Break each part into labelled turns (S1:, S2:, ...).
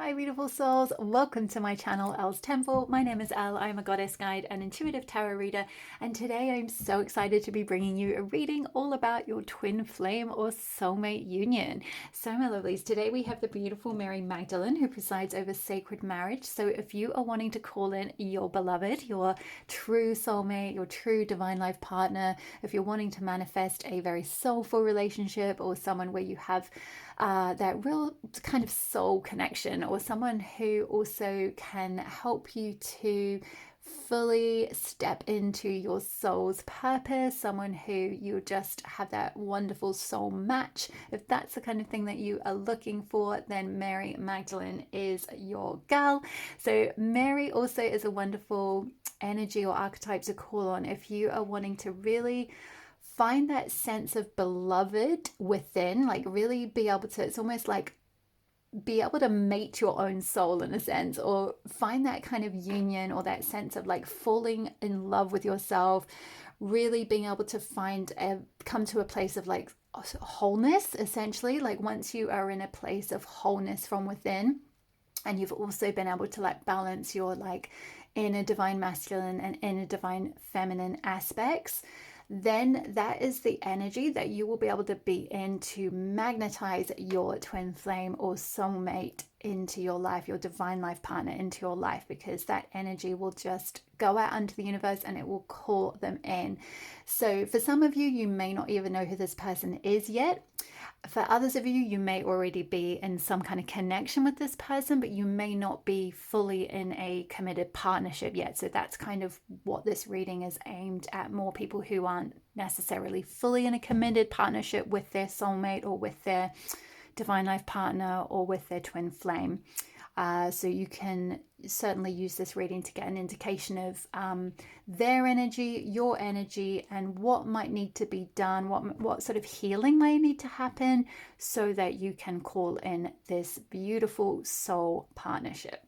S1: Hi beautiful souls, welcome to my channel Elle's Temple. My name is Elle, I'm a goddess guide and intuitive tarot reader, and today I'm so excited to be bringing you a reading all about your twin flame or soulmate union. So my lovelies, today we have the beautiful Mary Magdalene who presides over sacred marriage. So if you are wanting to call in your beloved, your true soulmate, your true divine life partner, if you're wanting to manifest a very soulful relationship or someone where you have that real kind of soul connection, or someone who also can help you to fully step into your soul's purpose, someone who you just have that wonderful soul match. If that's the kind of thing that you are looking for, then Mary Magdalene is your gal. So Mary also is a wonderful energy or archetype to call on if you are wanting to really find that sense of beloved within, like really be able to, it's almost like be able to mate your own soul in a sense, or find that kind of union or that sense of like falling in love with yourself, really being able to come to a place of like wholeness, essentially. Like once you are in a place of wholeness from within, and you've also been able to like balance your like inner divine masculine and inner divine feminine aspects, then that is the energy that you will be able to be in to magnetize your twin flame or soulmate into your life, your divine life partner into your life, because that energy will just go out into the universe and it will call them in. So for some of you, you may not even know who this person is yet. For others of you, you may already be in some kind of connection with this person, but you may not be fully in a committed partnership yet. So that's kind of what this reading is aimed at, more people who aren't necessarily fully in a committed partnership with their soulmate or with their divine life partner or with their twin flame. So you can certainly use this reading to get an indication of their energy, your energy, and what might need to be done, what sort of healing might need to happen so that you can call in this beautiful soul partnership.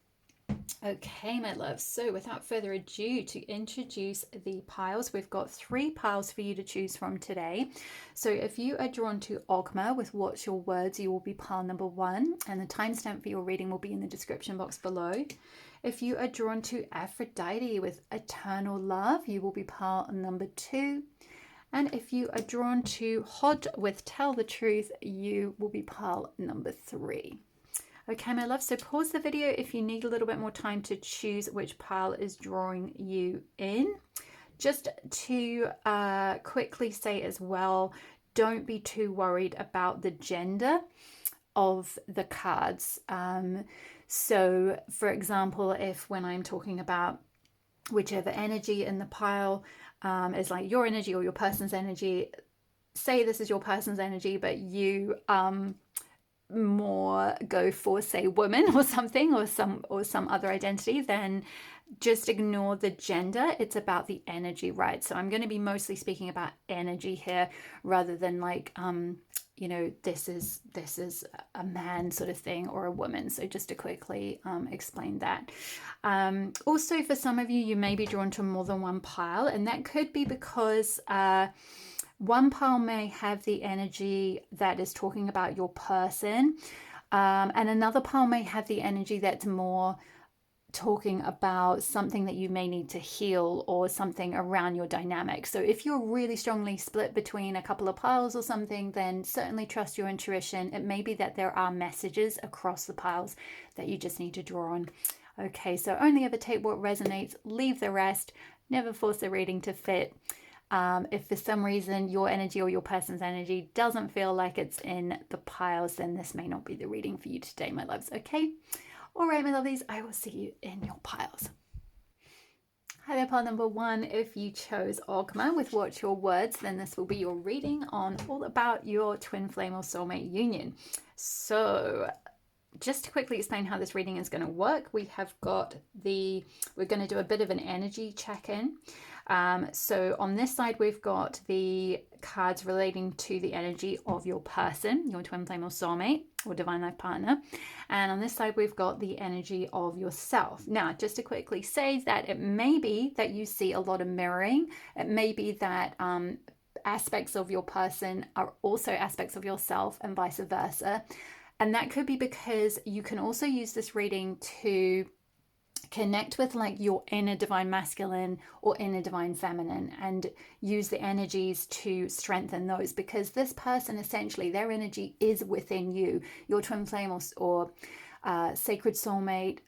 S1: Okay, my love. So without further ado, to introduce the piles, we've got 3 piles for you to choose from today. So if you are drawn to Ogma with What's Your Words, you will be pile number 1, and the timestamp for your reading will be in the description box below. If you are drawn to Aphrodite with Eternal Love, you will be pile number 2. And if you are drawn to Hod with Tell the Truth, you will be pile number 3. Okay, my love, so pause the video if you need a little bit more time to choose which pile is drawing you in. Just to quickly say as well, don't be too worried about the gender of the cards. So, for example, if when I'm talking about whichever energy in the pile is like your energy or your person's energy, say this is your person's energy, but you more go for say woman or something, or some other identity, then just ignore the gender. It's about the energy, right? So I'm going to be mostly speaking about energy here rather than like you know, this is a man sort of thing or a woman. So just to quickly explain that. Also, for some of you, you may be drawn to more than one pile, and that could be because one pile may have the energy that is talking about your person, and another pile may have the energy that's more talking about something that you may need to heal or something around your dynamic. So if you're really strongly split between a couple of piles or something, then certainly trust your intuition. It may be that there are messages across the piles that you just need to draw on. Okay, so only ever take what resonates, leave the rest, never force the reading to fit. If for some reason your energy or your person's energy doesn't feel like it's in the piles, then this may not be the reading for you today, my loves. Okay? All right, my lovelies, I will see you in your piles. Hi there, pile number 1. If you chose Ogma with What's Your Words, then this will be your reading on all about your twin flame or soulmate union. So just to quickly explain how this reading is going to work, we're going to do a bit of an energy check-in. So on this side, we've got the cards relating to the energy of your person, your twin flame or soulmate or divine life partner. And on this side, we've got the energy of yourself. Now, just to quickly say that it may be that you see a lot of mirroring. It may be that aspects of your person are also aspects of yourself and vice versa. And that could be because you can also use this reading to connect with like your inner divine masculine or inner divine feminine and use the energies to strengthen those, because this person, essentially their energy is within you, your twin flame or sacred soulmate.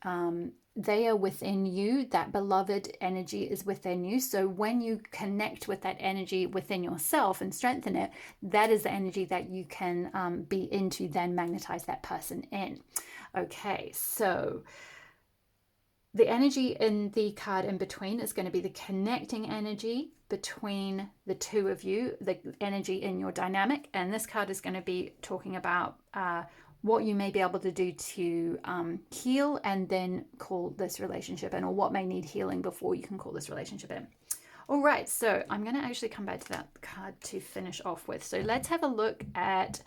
S1: They are within you. That beloved energy is within you. So when you connect with that energy within yourself and strengthen it, that is the energy that you can be into, then magnetize that person in. Okay, so the energy in the card in between is going to be the connecting energy between the two of you, the energy in your dynamic. And this card is going to be talking about what you may be able to do to heal and then call this relationship in, or what may need healing before you can call this relationship in. All right, so I'm going to actually come back to that card to finish off with. So let's have a look at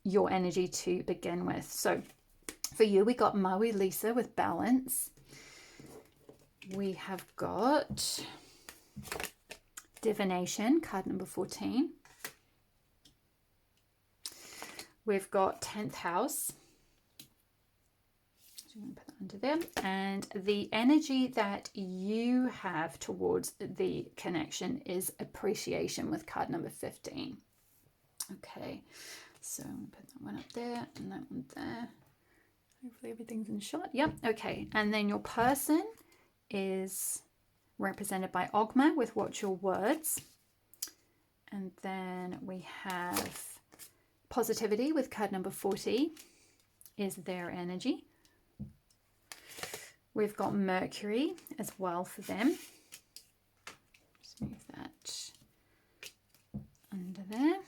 S1: your energy to begin with. So for you, we got Maui Lisa with balance. We have got divination, card number 14. We've got 10th house. So I'm going to put that under there. And the energy that you have towards the connection is appreciation with card number 15. Okay, so I'm going to put that one up there and that one there. Hopefully everything's in shot. Yep, okay. And then your person is represented by Ogma with Watch Your Words. And then we have positivity with card number 40 is their energy. We've got Mercury as well for them. Just move that under there.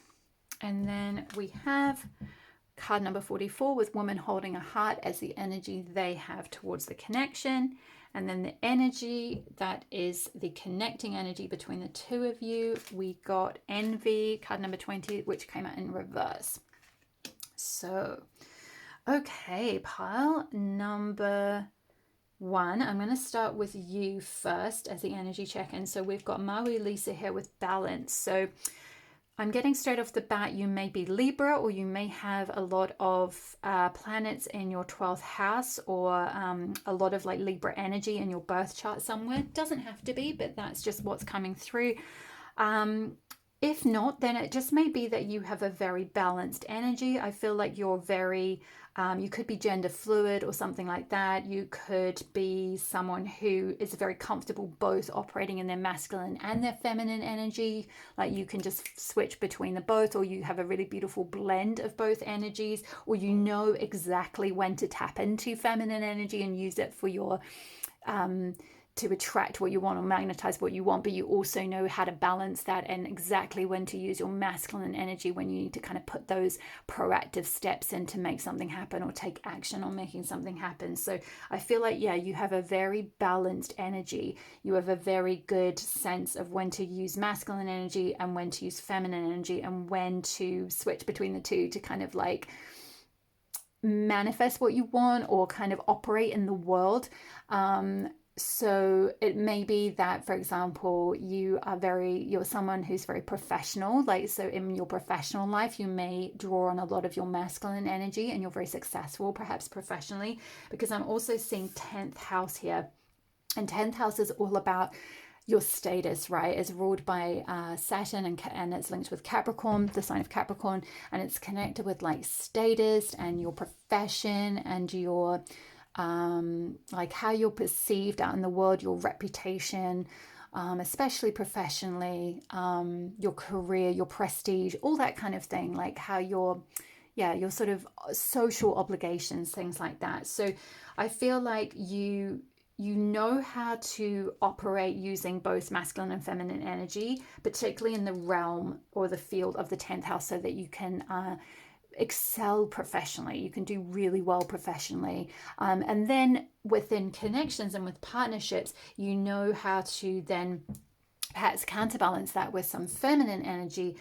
S1: And then we have card number 44 with Woman Holding a Heart as the energy they have towards the connection. And then the energy that is the connecting energy between the two of you, we got Envy, card number 20, which came out in reverse. So, okay, pile number 1. I'm going to start with you first as the energy check-in. So we've got Maui Lisa here with balance. So I'm getting straight off the bat, you may be Libra, or you may have a lot of planets in your 12th house, or a lot of like Libra energy in your birth chart somewhere. Doesn't have to be, but that's just what's coming through. If not, then it just may be that you have a very balanced energy. I feel like you're very, you could be gender fluid or something like that. You could be someone who is very comfortable both operating in their masculine and their feminine energy. Like you can just switch between the both, or you have a really beautiful blend of both energies, or you know exactly when to tap into feminine energy and use it for your to attract what you want or magnetize what you want, but you also know how to balance that and exactly when to use your masculine energy when you need to kind of put those proactive steps in to make something happen or take action on making something happen. So I feel like, yeah, you have a very balanced energy. You have a very good sense of when to use masculine energy and when to use feminine energy, and when to switch between the two to kind of like manifest what you want or kind of operate in the world. So it may be that, for example, you're someone who's very professional. Like, so in your professional life, you may draw on a lot of your masculine energy and you're very successful, perhaps professionally, because I'm also seeing 10th house here. And 10th house is all about your status, right? It's ruled by Saturn and it's linked with Capricorn, the sign of Capricorn, and it's connected with like status and your profession and your like how you're perceived out in the world, your reputation, especially professionally, your career, your prestige, all that kind of thing, like how your sort of social obligations, things like that. So I feel like you know how to operate using both masculine and feminine energy, particularly in the realm or the field of the 10th house, so that you can excel professionally. You can do really well professionally, and then within connections and with partnerships, you know how to then perhaps counterbalance that with some feminine energy,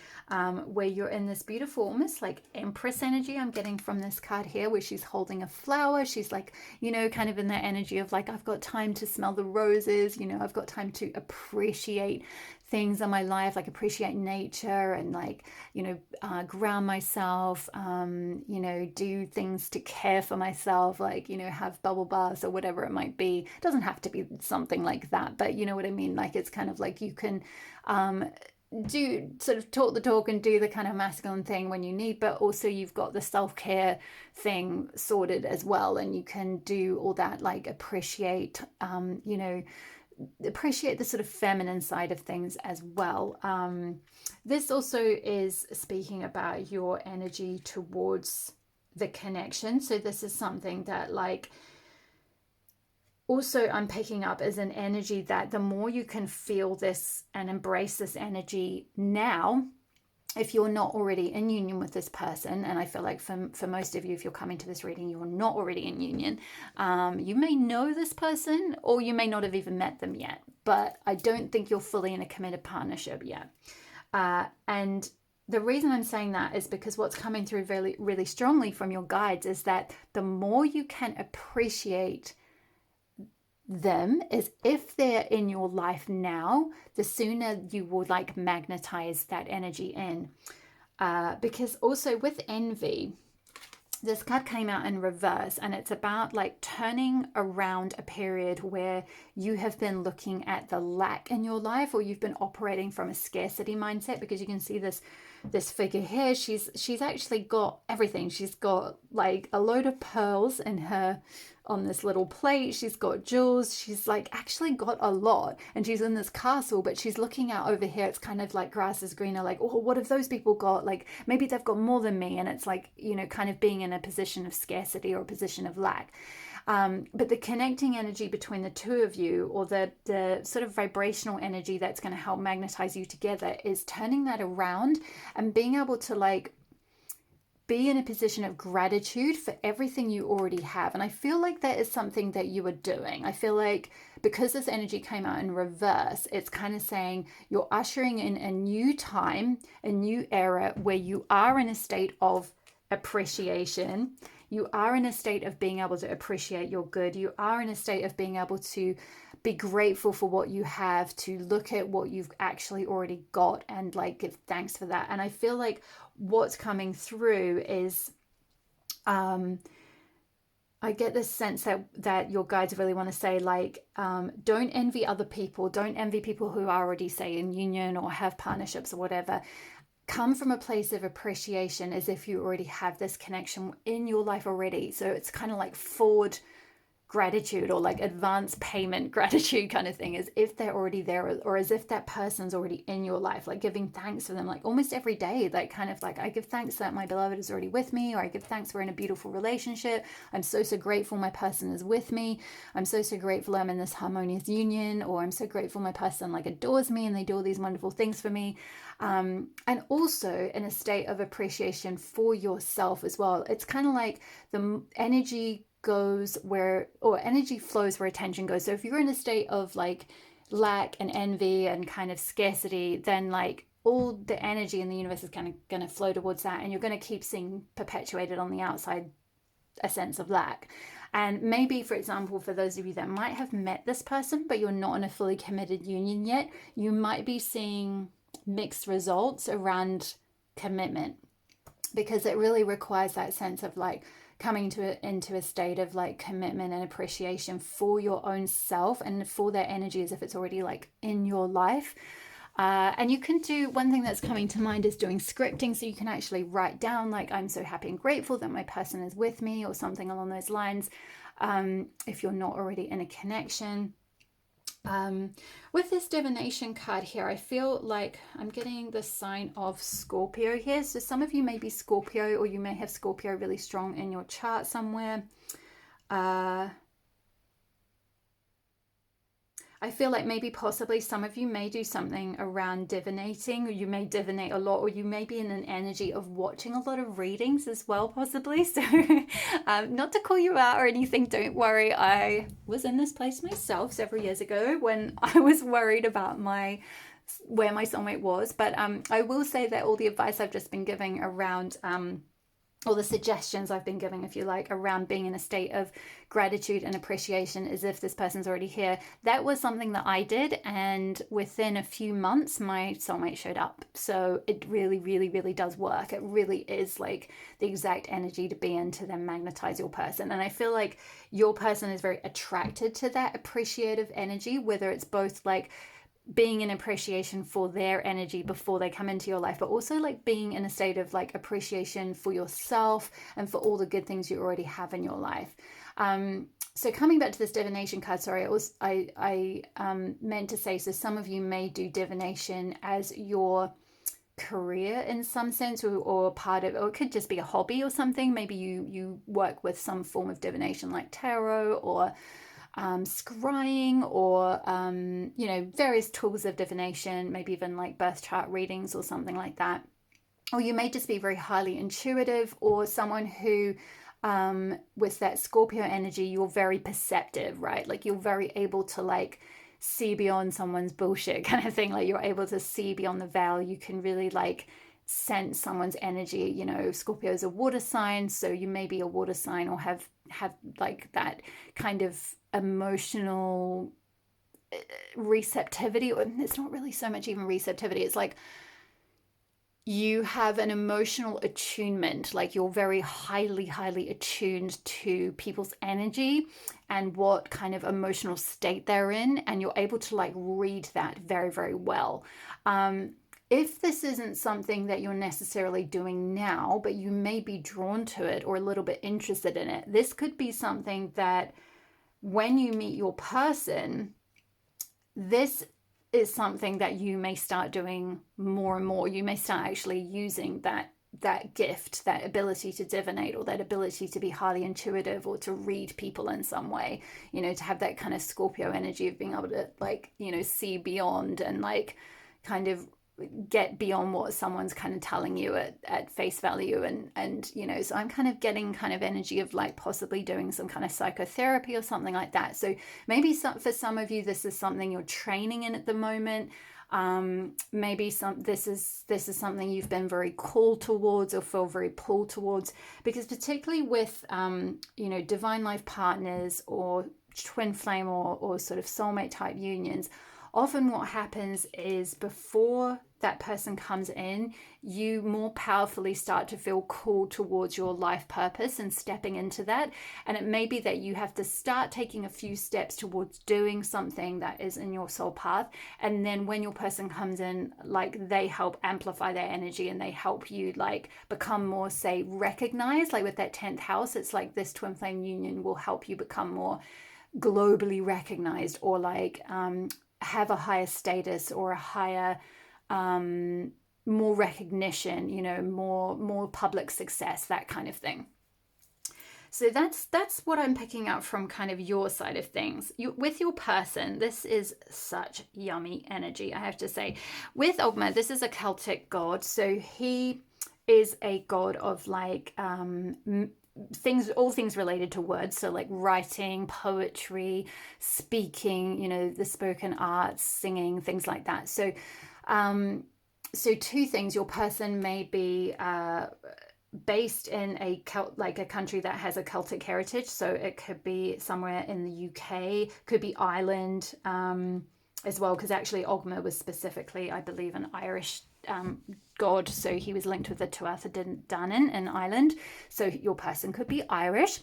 S1: where you're in this beautiful, almost like Empress energy I'm getting from this card here, where she's holding a flower. She's like, you know, kind of in that energy of like, I've got time to smell the roses, you know, I've got time to appreciate things in my life, like appreciate nature and like, you know, ground myself, you know, do things to care for myself, like, you know, have bubble baths or whatever it might be. It doesn't have to be something like that, but you know what I mean? Like, it's kind of like you can do sort of talk the talk and do the kind of masculine thing when you need, but also you've got the self-care thing sorted as well, and you can do all that, like appreciate, you know, appreciate the sort of feminine side of things as well. This also is speaking about your energy towards the connection. So this is something that, like, also I'm picking up as an energy that the more you can feel this and embrace this energy now, if you're not already in union with this person, and I feel like for most of you, if you're coming to this reading, you're not already in union. You may know this person, or you may not have even met them yet, but I don't think you're fully in a committed partnership yet. And the reason I'm saying that is because what's coming through really, really strongly from your guides is that the more you can appreciate them, is if they're in your life now, the sooner you will like magnetize that energy in. Because also with envy, this card came out in reverse, and it's about like turning around a period where you have been looking at the lack in your life, or you've been operating from a scarcity mindset, because you can see this figure here. She's actually got everything. She's got like a load of pearls in her on this little plate. She's got jewels. She's like actually got a lot, and she's in this castle, but she's looking out over here. It's kind of like grass is greener, like, oh, what have those people got? Like maybe they've got more than me. And it's like, you know, kind of being in a position of scarcity or a position of lack. But the connecting energy between the two of you, or the sort of vibrational energy that's going to help magnetize you together, is turning that around and being able to like be in a position of gratitude for everything you already have. And I feel like that is something that you are doing. I feel like because this energy came out in reverse, it's kind of saying you're ushering in a new time, a new era where you are in a state of appreciation. You are in a state of being able to appreciate your good. You are in a state of being able to be grateful for what you have, to look at what you've actually already got and like give thanks for that. And I feel like what's coming through is I get this sense that your guides really want to say, like, don't envy other people. Don't envy people who are already, say, in union or have partnerships or whatever. Come from a place of appreciation, as if you already have this connection in your life already. So it's kind of like forward gratitude, or like advance payment gratitude kind of thing, as if they're already there, or as if that person's already in your life, like giving thanks for them, like almost every day, like kind of like, I give thanks that my beloved is already with me, or I give thanks we're in a beautiful relationship. I'm so grateful my person is with me. I'm so grateful I'm in this harmonious union, or I'm so grateful my person like adores me and they do all these wonderful things for me. And also in a state of appreciation for yourself as well. It's kind of like the energy goes where, or energy flows where attention goes. So if you're in a state of like lack and envy and kind of scarcity, then like all the energy in the universe is kind of going to flow towards that, and you're going to keep seeing perpetuated on the outside a sense of lack. And maybe, for example, for those of you that might have met this person but you're not in a fully committed union yet, you might be seeing mixed results around commitment, because it really requires that sense of like coming into a state of like commitment and appreciation for your own self and for their energy, as if it's already like in your life. And you can do, one thing that's coming to mind is doing scripting. So you can actually write down like, I'm so happy and grateful that my person is with me, or something along those lines, if you're not already in a connection. With this divination card here, I feel like I'm getting the sign of Scorpio here. So some of you may be Scorpio, or you may have Scorpio really strong in your chart somewhere. I feel like maybe possibly some of you may do something around divinating, or you may divinate a lot, or you may be in an energy of watching a lot of readings as well, possibly. So not to call you out or anything, don't worry. I was in this place myself several years ago when I was worried about my where my soulmate was. But I will say that all the advice I've just been giving around or the suggestions I've been giving, if you like, around being in a state of gratitude and appreciation as if this person's already here, that was something that I did. And within a few months, my soulmate showed up. So it really, really, really does work. It really is like the exact energy to be in to then magnetize your person. And I feel like your person is very attracted to that appreciative energy, whether it's both like being in appreciation for their energy before they come into your life, but also like being in a state of like appreciation for yourself and for all the good things you already have in your life. So coming back to this divination card, sorry, I meant to say, so some of you may do divination as your career in some sense, or part of, or it could just be a hobby or something. Maybe you work with some form of divination like tarot or scrying, or various tools of divination, maybe even like birth chart readings or something like that. Or you may just be very highly intuitive, or someone who with that Scorpio energy, you're very perceptive, right? Like you're very able to like see beyond someone's bullshit kind of thing. Like you're able to see beyond the veil. You can really like sense someone's energy. Scorpio is a water sign, so you may be a water sign or have like that kind of emotional receptivity. It's not really so much even receptivity, it's like you have an emotional attunement, like you're very highly attuned to people's energy and what kind of emotional state they're in, and you're able to like read that very, very well. If this isn't something that you're necessarily doing now, but you may be drawn to it or a little bit interested in it, this could be something that when you meet your person, this is something that you may start doing more and more. You may start actually using that gift, that ability to divinate, or that ability to be highly intuitive, or to read people in some way, to have that kind of Scorpio energy of being able to like, see beyond and like kind of get beyond what someone's kind of telling you at face value. And so I'm kind of getting kind of energy of like possibly doing some kind of psychotherapy or something like that. So maybe for some of you, this is something you're training in at the moment. Maybe this is something you've been very called towards or feel very pulled towards, because particularly with divine life partners or twin flame or sort of soulmate type unions, often what happens is before that person comes in, you more powerfully start to feel called towards your life purpose and stepping into that. And it may be that you have to start taking a few steps towards doing something that is in your soul path. And then when your person comes in, like they help amplify their energy and they help you like become more, say, recognized. Like with that 10th house, it's like this twin flame union will help you become more globally recognized, or like have a higher status or a higher more recognition, more public success, that kind of thing. So that's what I'm picking up from kind of your side of things. With your person, this is such yummy energy, I have to say. With Ogma, this is a Celtic god, so he is a god of like all things related to words, so like writing, poetry, speaking, the spoken arts, singing, things like that. So two things: your person may be based in a country that has a Celtic heritage, so it could be somewhere in the UK, could be Ireland as well, because actually Ogma was specifically, I believe, an Irish god, so he was linked with the Tuatha De Danann in Ireland. So your person could be Irish,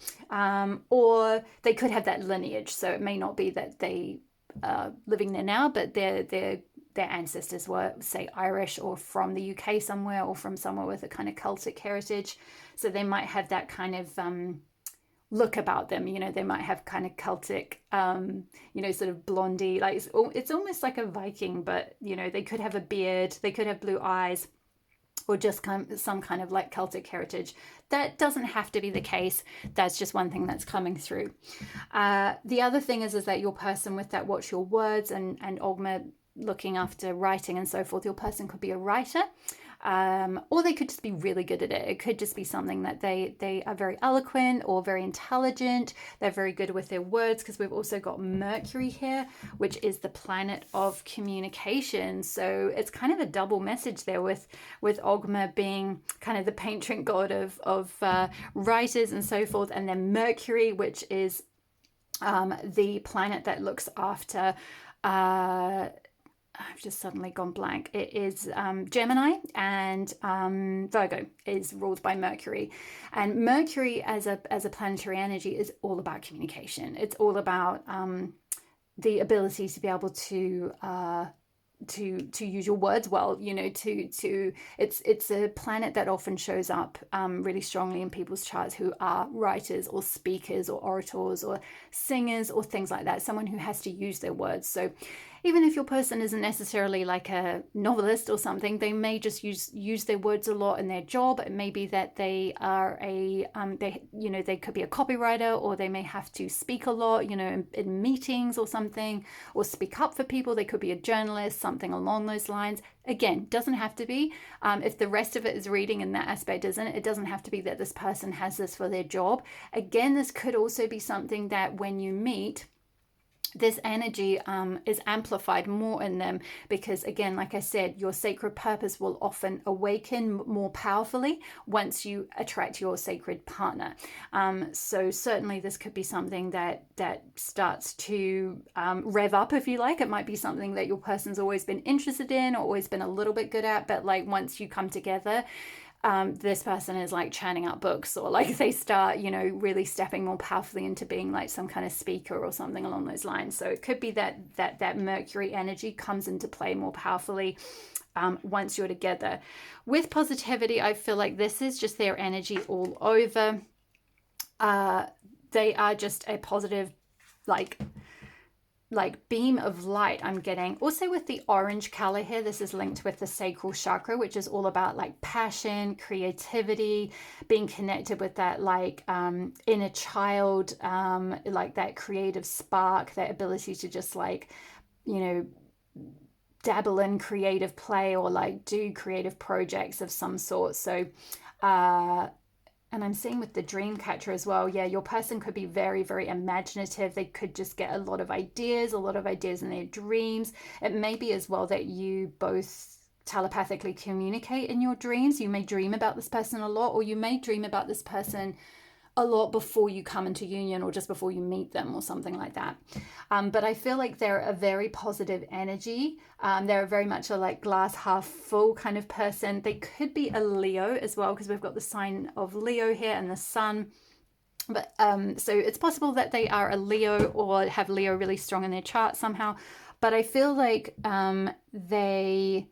S1: or they could have that lineage. So it may not be that they are living there now, but their ancestors were, say, Irish or from the UK somewhere, or from somewhere with a kind of Celtic heritage. So they might have that kind of look about them. They might have kind of Celtic, sort of blondie, like it's almost like a Viking, but they could have a beard, they could have blue eyes, or just some kind of like Celtic heritage. That doesn't have to be the case. That's just one thing that's coming through. The other thing is that your person with that watch your words and Ogma looking after writing and so forth, your person could be a writer. or they could just be really good at it. It could just be something that they are very eloquent or very intelligent. They're very good with their words, because we've also got Mercury here, which is the planet of communication. So it's kind of a double message there with Ogma being kind of the patron god of writers and so forth, and then Mercury, which is the planet that looks after I've just suddenly gone blank. It is Gemini, and Virgo is ruled by Mercury. And Mercury as a planetary energy is all about communication. It's all about the ability to be able to use your words well, it's a planet that often shows up really strongly in people's charts who are writers or speakers or orators or singers or things like that, someone who has to use their words. So even if your person isn't necessarily like a novelist or something, they may just use their words a lot in their job. It may be that they are they could be a copywriter, or they may have to speak a lot, in meetings or something, or speak up for people. They could be a journalist, something along those lines. Again, doesn't have to be. If the rest of it is reading and that aspect isn't, it doesn't have to be that this person has this for their job. Again, this could also be something that when you meet, this energy is amplified more in them, because again, like I said, your sacred purpose will often awaken more powerfully once you attract your sacred partner. So certainly this could be something that starts to rev up, if you like. It might be something that your person's always been interested in or always been a little bit good at, but like once you come together, this person is like churning out books, or like they start, really stepping more powerfully into being like some kind of speaker or something along those lines. So it could be that Mercury energy comes into play more powerfully once you're together. With positivity, I feel like this is just their energy all over. They are just a positive, like beam of light I'm getting. Also with the orange color here, this is linked with the sacral chakra, which is all about like passion, creativity, being connected with that like inner child, like that creative spark, that ability to just like, dabble in creative play or like do creative projects of some sort. So and I'm seeing with the dream catcher as well, yeah, your person could be very, very imaginative. They could just get a lot of ideas in their dreams. It may be as well that you both telepathically communicate in your dreams. You may dream about this person a lot, or you may dream about this person a lot before you come into union, or just before you meet them or something like that. But I feel like they're a very positive energy. They're very much a like glass half full kind of person. They could be a Leo as well, because we've got the sign of Leo here and the sun. But so it's possible that they are a Leo or have Leo really strong in their chart somehow. But I feel like they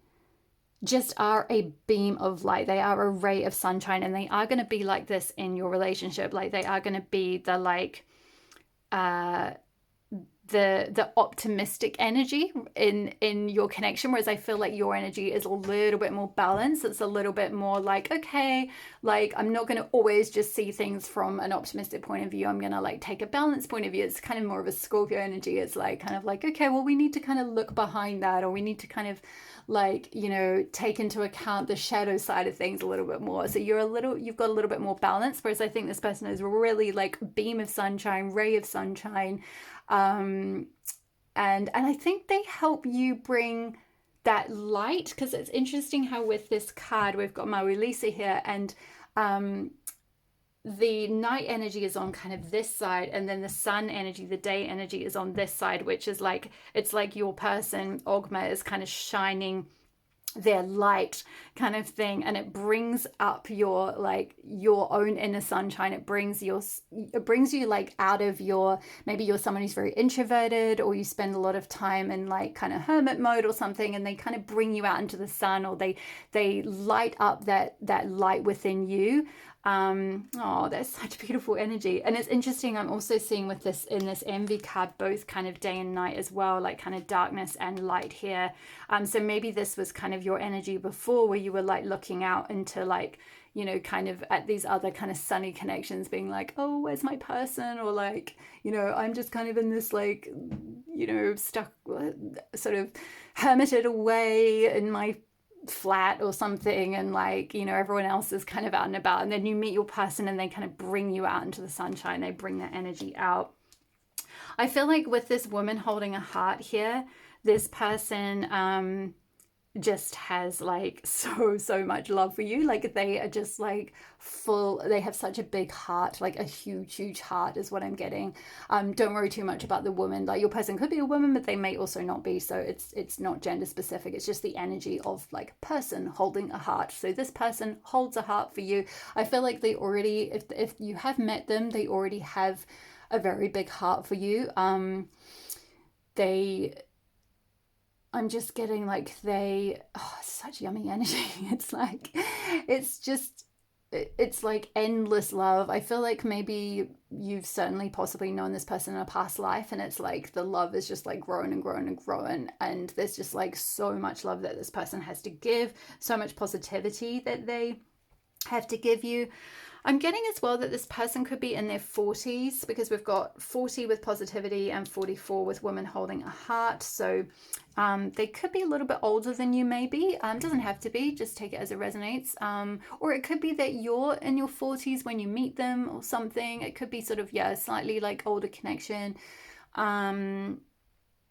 S1: just are a beam of light. They are a ray of sunshine, and they are going to be like this in your relationship. Like they are going to be the like the optimistic energy in your connection, whereas I feel like your energy is a little bit more balanced. It's a little bit more like, okay, like I'm not going to always just see things from an optimistic point of view. I'm going to like take a balanced point of view. It's kind of more of a Scorpio energy. It's like kind of like, okay, well, we need to kind of look behind that, or we need to kind of like, take into account the shadow side of things a little bit more. So you've got a little bit more balance, whereas I think this person is really like beam of sunshine, ray of sunshine. And I think they help you bring that light, because it's interesting how with this card we've got Maui Lisa here, and the night energy is on kind of this side, and then the sun energy, the day energy, is on this side, which is like, it's like your person Ogma is kind of shining their light kind of thing, and it brings up your like your own inner sunshine. It brings you like out of your, maybe you're someone who's very introverted, or you spend a lot of time in like kind of hermit mode or something, and they kind of bring you out into the sun, or they light up that light within you. That's such beautiful energy. And it's interesting, I'm also seeing with this, in this envy card, both kind of day and night as well, like kind of darkness and light here. So maybe this was kind of your energy before, where you were like looking out into like, kind of at these other kind of sunny connections, being like, oh, where's my person? Or like, I'm just kind of in this like, stuck, sort of hermited away in my flat or something, and like, you know, everyone else is kind of out and about, and then you meet your person and they kind of bring you out into the sunshine. They bring that energy out. I feel like with this woman holding a heart here, this person just has like so much love for you. Like they are just like full, they have such a big heart, like a huge heart is what I'm getting. Don't worry too much about the woman. Like your person could be a woman, but they may also not be, so it's not gender specific. It's just the energy of like a person holding a heart. So this person holds a heart for you. I feel like they already, if you have met them, they already have a very big heart for you. I'm just getting like such yummy energy. It's like, it's like endless love. I feel like maybe you've certainly possibly known this person in a past life, and it's like the love is just like growing and growing and growing. And there's just like so much love that this person has to give, so much positivity that they have to give you. I'm getting as well that this person could be in their 40s, because we've got 40 with positivity and 44 with women holding a heart. So they could be a little bit older than you, maybe. Doesn't have to be, just take it as it resonates. Or it could be that you're in your 40s when you meet them or something. It could be sort of, yeah, slightly like older connection, you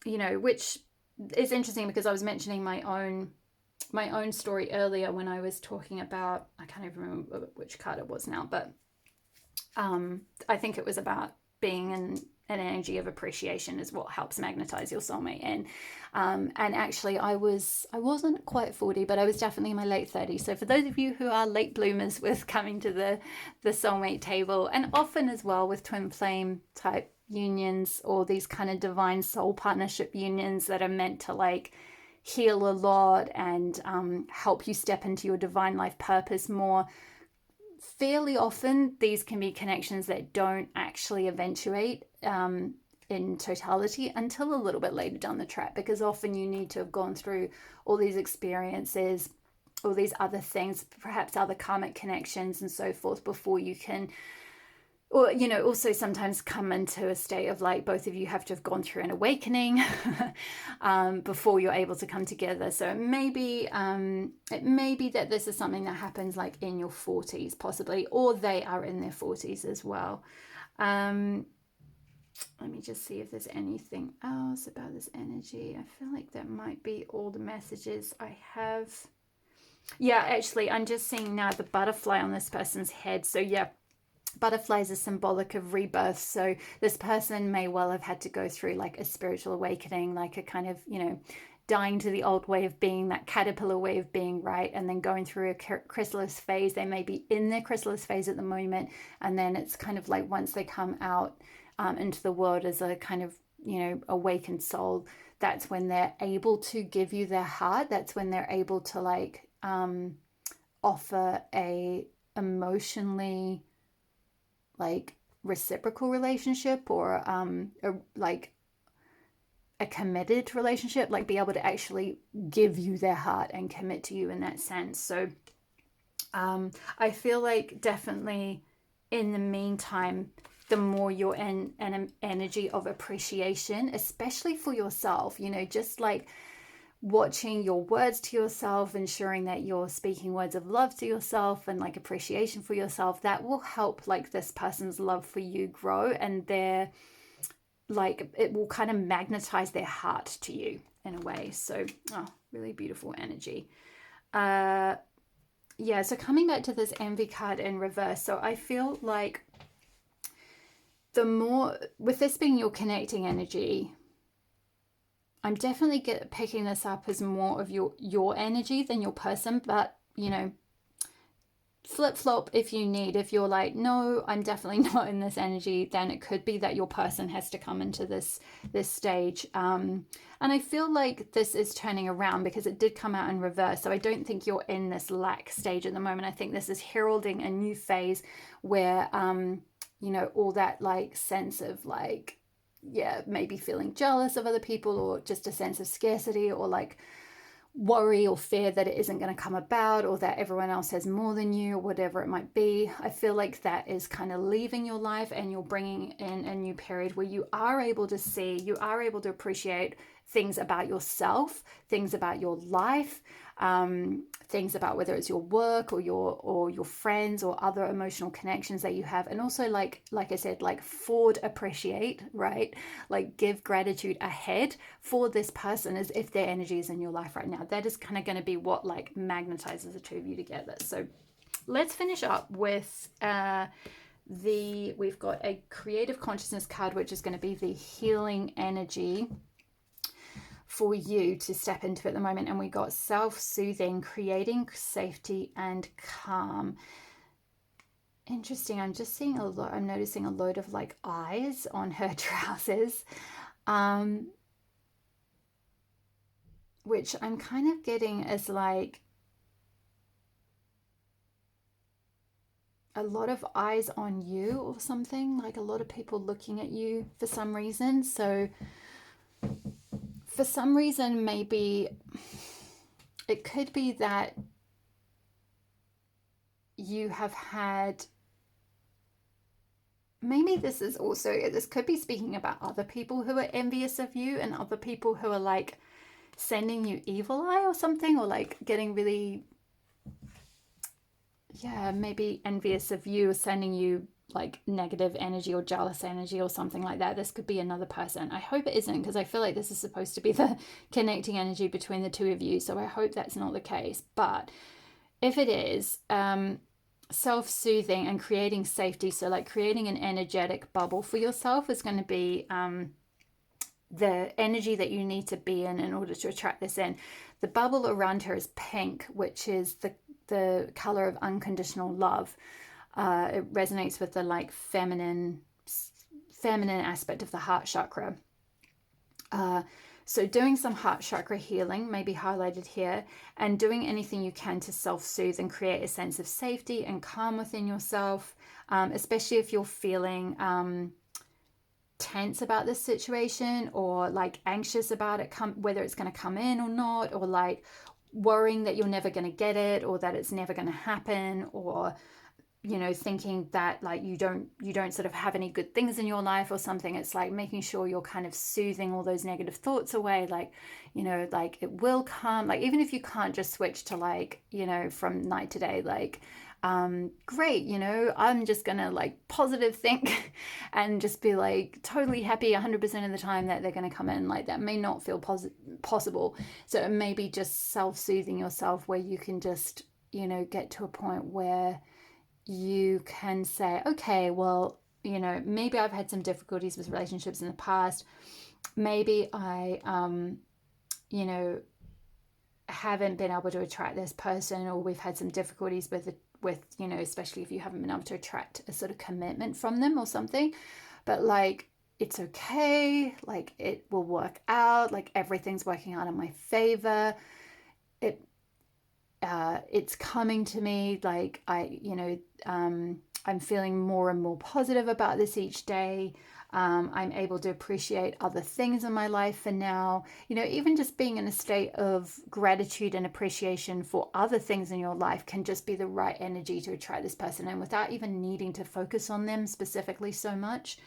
S1: know, which is interesting because I was mentioning my own story earlier when I was talking about, I can't even remember which card it was now, but I think it was about being in an energy of appreciation is what helps magnetize your soulmate in. And actually I wasn't quite 40, but I was definitely in my late 30s. So for those of you who are late bloomers with coming to the soulmate table, and often as well with twin flame type unions or these kind of divine soul partnership unions that are meant to like heal a lot and help you step into your divine life purpose more, fairly often these can be connections that don't actually eventuate in totality until a little bit later down the track, because often you need to have gone through all these experiences, all these other things, perhaps other karmic connections and so forth, before you can, or, you know, also sometimes come into a state of like both of you have to have gone through an awakening before you're able to come together. So it may be that this is something that happens like in your 40s possibly, or they are in their 40s as well. Let me just see if there's anything else about this energy. I feel like that might be all the messages I have. Yeah, actually, I'm just seeing now the butterfly on this person's head. So yeah, butterflies are symbolic of rebirth. So this person may well have had to go through like a spiritual awakening, like a kind of, you know, dying to the old way of being, that caterpillar way of being, right? And then going through a chrysalis phase. They may be in their chrysalis phase at the moment. And then it's kind of like once they come out into the world as a kind of, you know, awakened soul, that's when they're able to give you their heart. That's when they're able to like offer a emotionally like reciprocal relationship, or like a committed relationship, like be able to actually give you their heart and commit to you in that sense. So I feel like definitely in the meantime, the more you're in an energy of appreciation, especially for yourself, you know, just like watching your words to yourself, ensuring that you're speaking words of love to yourself and like appreciation for yourself, that will help like this person's love for you grow, and they're like, it will kind of magnetize their heart to you in a way. So really beautiful energy. Yeah, so coming back to this envy card in reverse, so I feel like the more, with this being your connecting energy, I'm definitely picking this up as more of your energy than your person. But, you know, flip-flop if you need. If you're like, no, I'm definitely not in this energy, then it could be that your person has to come into this stage. And I feel like this is turning around because it did come out in reverse. So I don't think you're in this lack stage at the moment. I think this is heralding a new phase where, you know, all that like sense of like, yeah, maybe feeling jealous of other people, or just a sense of scarcity, or like worry or fear that it isn't going to come about, or that everyone else has more than you, or whatever it might be. I feel like that is kind of leaving your life, and you're bringing in a new period where you are able to see, you are able to appreciate things about yourself, things about your life, things about whether it's your work or your friends or other emotional connections that you have. And also, like I said, like forward appreciate, right? Like give gratitude ahead for this person as if their energy is in your life right now. That is kind of going to be what like magnetizes the two of you together. So let's finish up with we've got a creative consciousness card, which is going to be the healing energy for you to step into at the moment. And we got self-soothing, creating safety and calm. Interesting. I'm just seeing I'm noticing a load of like eyes on her trousers, which I'm kind of getting as like a lot of eyes on you or something, like a lot of people looking at you for some reason. So for some reason, maybe it could be that you have had, maybe this is also, this could be speaking about other people who are envious of you and other people who are like sending you evil eye or something, or like getting really, yeah, maybe envious of you or sending you like negative energy or jealous energy or something like that. This could be another person. I hope it isn't, because I feel like this is supposed to be the connecting energy between the two of you. So I hope that's not the case. But if it is, self-soothing and creating safety, so like creating an energetic bubble for yourself is going to be the energy that you need to be in order to attract this in. The bubble around her is pink, which is the color of unconditional love. It resonates with the like feminine aspect of the heart chakra. So doing some heart chakra healing may be highlighted here, and doing anything you can to self-soothe and create a sense of safety and calm within yourself, especially if you're feeling tense about this situation, or like anxious about it, whether it's going to come in or not, or like worrying that you're never going to get it, or that it's never going to happen, or thinking that like you don't sort of have any good things in your life or something. It's like making sure you're kind of soothing all those negative thoughts away, like like it will come, like even if you can't just switch to like from night to day, like great, I'm just gonna like positive think and just be like totally happy 100% of the time that they're gonna come in. Like that may not feel possible. So it may be just self-soothing yourself, where you can just get to a point where you can say, okay, well, maybe I've had some difficulties with relationships in the past. Maybe I, haven't been able to attract this person, or we've had some difficulties with, especially if you haven't been able to attract a sort of commitment from them or something. But like, it's okay. Like it will work out. Like everything's working out in my favor. It's coming to me. Like I'm feeling more and more positive about this each day. I'm able to appreciate other things in my life for now. Even just being in a state of gratitude and appreciation for other things in your life can just be the right energy to attract this person in, without even needing to focus on them specifically so much.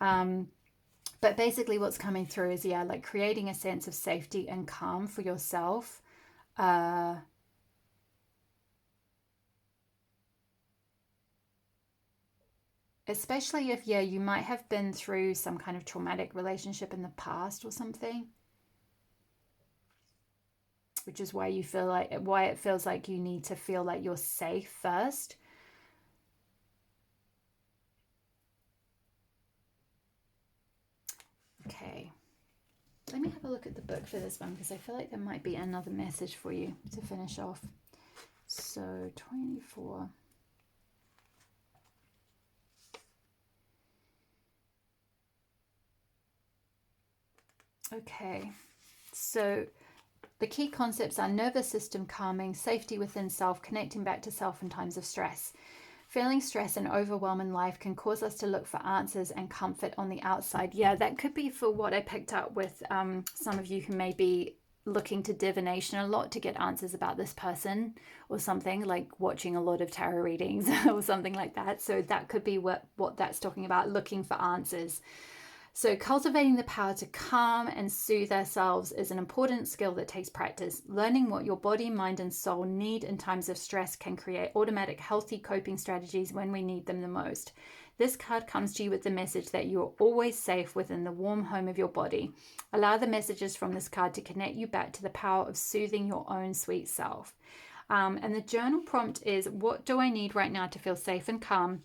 S1: But basically what's coming through is, yeah, like creating a sense of safety and calm for yourself. Especially if, yeah, you might have been through some kind of traumatic relationship in the past or something, which is why it feels like you need to feel like you're safe first. Okay, let me have a look at the book for this one, because I feel like there might be another message for you to finish off. So 24. Okay, so the key concepts are nervous system calming, safety within self, connecting back to self in times of stress. Feeling stress and overwhelm in life can cause us to look for answers and comfort on the outside. Yeah, that could be for what I picked up with some of you who may be looking to divination a lot to get answers about this person or something, like watching a lot of tarot readings or something like that. So that could be what that's talking about, looking for answers. So cultivating the power to calm and soothe ourselves is an important skill that takes practice. Learning what your body, mind, and soul need in times of stress can create automatic, healthy coping strategies when we need them the most. This card comes to you with the message that you are always safe within the warm home of your body. Allow the messages from this card to connect you back to the power of soothing your own sweet self. And the journal prompt is, what do I need right now to feel safe and calm?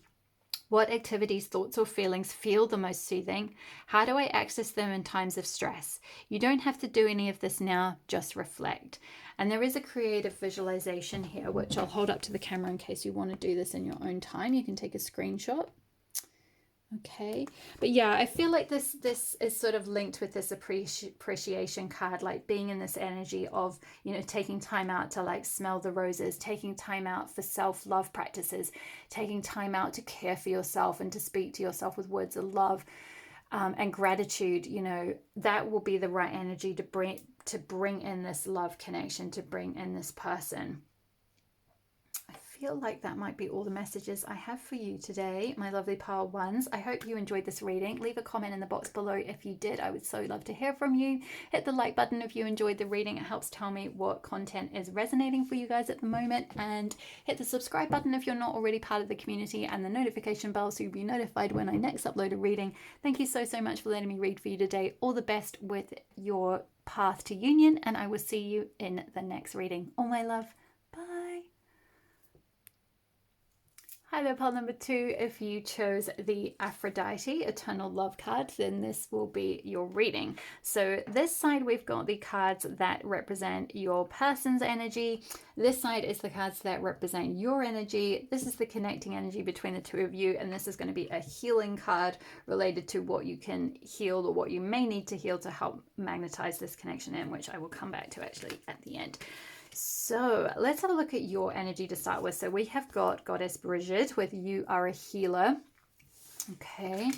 S1: What activities, thoughts, or feelings feel the most soothing? How do I access them in times of stress? You don't have to do any of this now, just reflect. And there is a creative visualization here, which I'll hold up to the camera in case you want to do this in your own time. You can take a screenshot. Okay, but yeah, I feel like this is sort of linked with this appreciation card, like being in this energy of, you know, taking time out to like smell the roses, taking time out for self-love practices, taking time out to care for yourself and to speak to yourself with words of love and gratitude. You know, that will be the right energy to bring in this love connection, to bring in this person. I feel like that might be all the messages I have for you today, my lovely pile ones. I hope you enjoyed this reading. Leave a comment in the box below if you did. I would so love to hear from you. Hit the like button if you enjoyed the reading. It helps tell me what content is resonating for you guys at the moment. And hit the subscribe button if you're not already part of the community, and the notification bell so you'll be notified when I next upload a reading. Thank you so much for letting me read for you today. All the best with your path to union, and I will see you in the next reading. All my love. Bye. Hi there, pile number 2. If you chose the Aphrodite Eternal Love card, then this will be your reading. So this side, we've got the cards that represent your person's energy. This side is the cards that represent your energy. This is the connecting energy between the two of you, and this is going to be a healing card related to what you can heal or what you may need to heal to help magnetize this connection in, which I will come back to actually at the end. So let's have a look at your energy to start with. So we have got Goddess Bridget with You Are a Healer. Okay.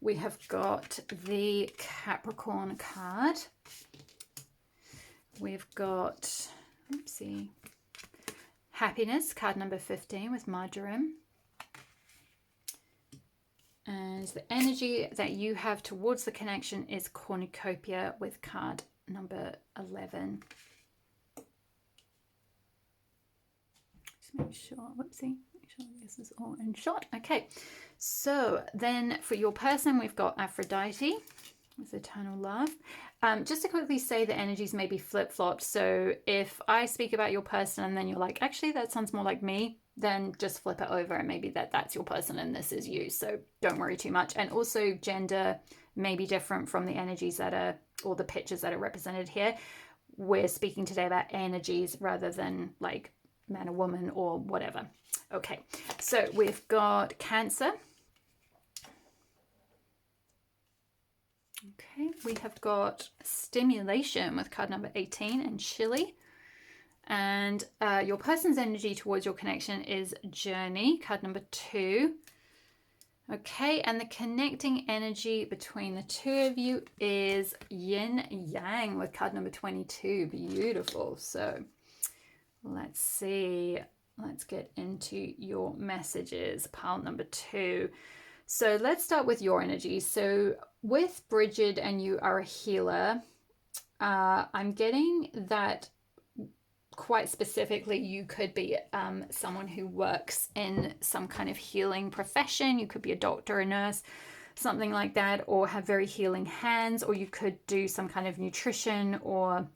S1: We have got the Capricorn card. We've got, oopsie, Happiness, card number 15 with Marjoram. And the energy that you have towards the connection is Cornucopia with card number 11. Make sure, whoopsie, make sure this is all in shot. Okay, so then for your person, we've got Aphrodite with Eternal Love. Just to quickly say, the energies may be flip-flopped. So if I speak about your person and then you're like, actually, that sounds more like me, then just flip it over and maybe that's your person and this is you. So don't worry too much. And also gender may be different from the energies that are, or the pictures that are represented here. We're speaking today about energies rather than like man or woman or whatever. Okay, so we've got Cancer. Okay, we have got Stimulation with card number 18 and Chili. And your person's energy towards your connection is Journey, card number 2. Okay, and the connecting energy between the two of you is Yin Yang with card number 22. Beautiful. So let's see. Let's get into your messages, pile number 2. So let's start with your energy. So with Bridget and You Are a Healer, I'm getting that quite specifically you could be someone who works in some kind of healing profession. You could be a doctor, a nurse, something like that, or have very healing hands, or you could do some kind of nutrition or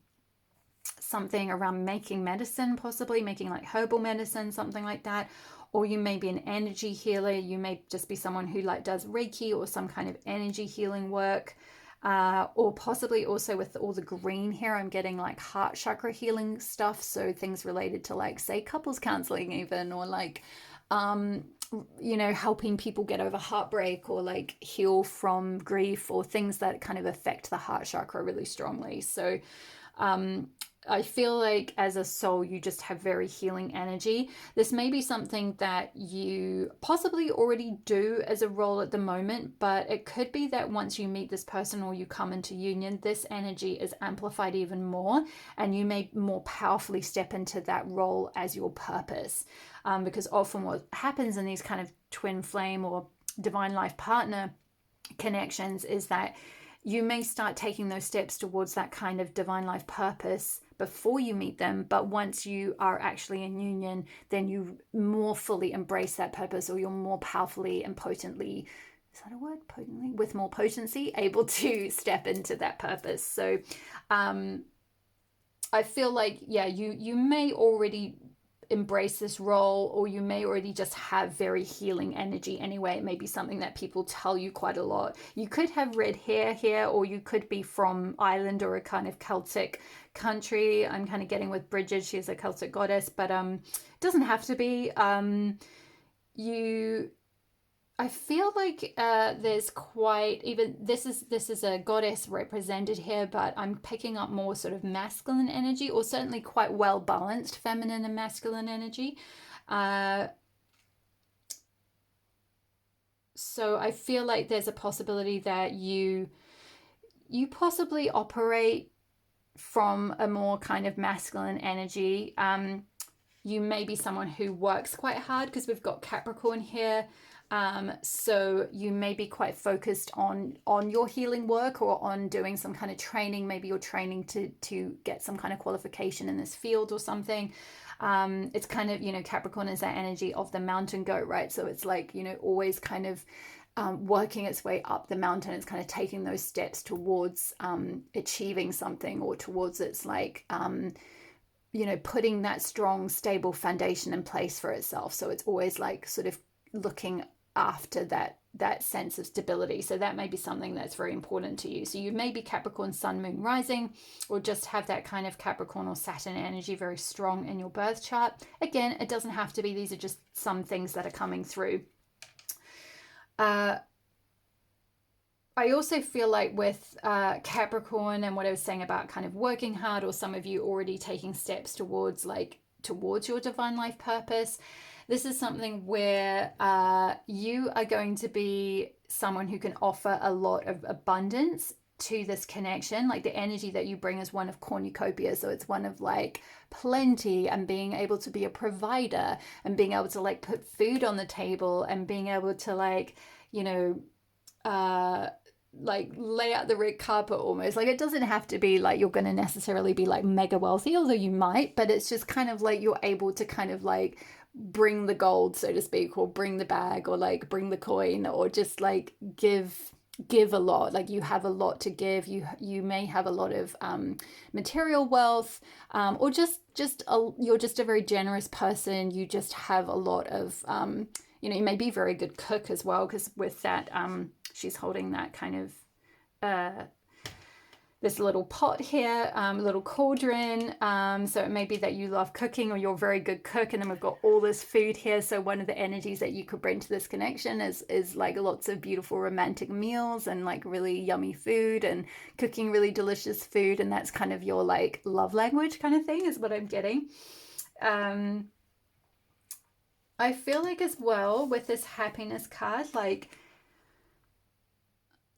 S1: something around making medicine, possibly making like herbal medicine, something like that. Or you may be an energy healer. You may just be someone who like does Reiki or some kind of energy healing work. Or possibly also with all the green here, I'm getting like heart chakra healing stuff. So things related to like, say, couples counseling even, or like, you know, helping people get over heartbreak or like heal from grief, or things that kind of affect the heart chakra really strongly. So, I feel like as a soul, you just have very healing energy. This may be something that you possibly already do as a role at the moment, but it could be that once you meet this person or you come into union, this energy is amplified even more, and you may more powerfully step into that role as your purpose. Because often what happens in these kind of twin flame or divine life partner connections is that you may start taking those steps towards that kind of divine life purpose before you meet them, but once you are actually in union, then you more fully embrace that purpose, or you're more powerfully and potently, is that a word, potently, with more potency, able to step into that purpose. So I feel like, yeah, you may already embrace this role, or you may already just have very healing energy anyway. It may be something that people tell you quite a lot. You could have red hair here, or you could be from Ireland or a kind of Celtic country. I'm kind of getting with Bridget, she's a Celtic goddess, but it doesn't have to be. I feel like there's quite, even this is a goddess represented here, but I'm picking up more sort of masculine energy, or certainly quite well balanced feminine and masculine energy. So I feel like there's a possibility that you possibly operate from a more kind of masculine energy. You may be someone who works quite hard, because we've got Capricorn here. So you may be quite focused on your healing work, or on doing some kind of training. Maybe you're training to get some kind of qualification in this field or something. It's kind of, Capricorn is that energy of the mountain goat, right? So it's like, always kind of working its way up the mountain. It's kind of taking those steps towards achieving something, or towards its like, putting that strong, stable foundation in place for itself. So it's always like sort of looking after that sense of stability. So that may be something that's very important to you. So you may be Capricorn sun, moon, rising, or just have that kind of Capricorn or Saturn energy very strong in your birth chart. Again, it doesn't have to be. These are just some things that are coming through. I also feel like with Capricorn, and what I was saying about kind of working hard, or some of you already taking steps towards your divine life purpose, this is something where you are going to be someone who can offer a lot of abundance to this connection. Like, the energy that you bring is one of cornucopia. So it's one of like plenty, and being able to be a provider, and being able to like put food on the table, and being able to like, like lay out the red carpet almost. Like, it doesn't have to be like you're going to necessarily be like mega wealthy, although you might, but it's just kind of like you're able to kind of like bring the gold, so to speak, or bring the bag, or like bring the coin, or just like give a lot. Like, you have a lot to give. You may have a lot of material wealth, or you're just a very generous person. You just have a lot of you may be a very good cook as well, because with that she's holding that kind of this little pot here, little cauldron. So it may be that you love cooking, or you're a very good cook. And then we've got all this food here. So one of the energies that you could bring to this connection is like lots of beautiful romantic meals, and like really yummy food, and cooking really delicious food. And that's kind of your like love language kind of thing, is what I'm getting. I feel like as well with this happiness card, like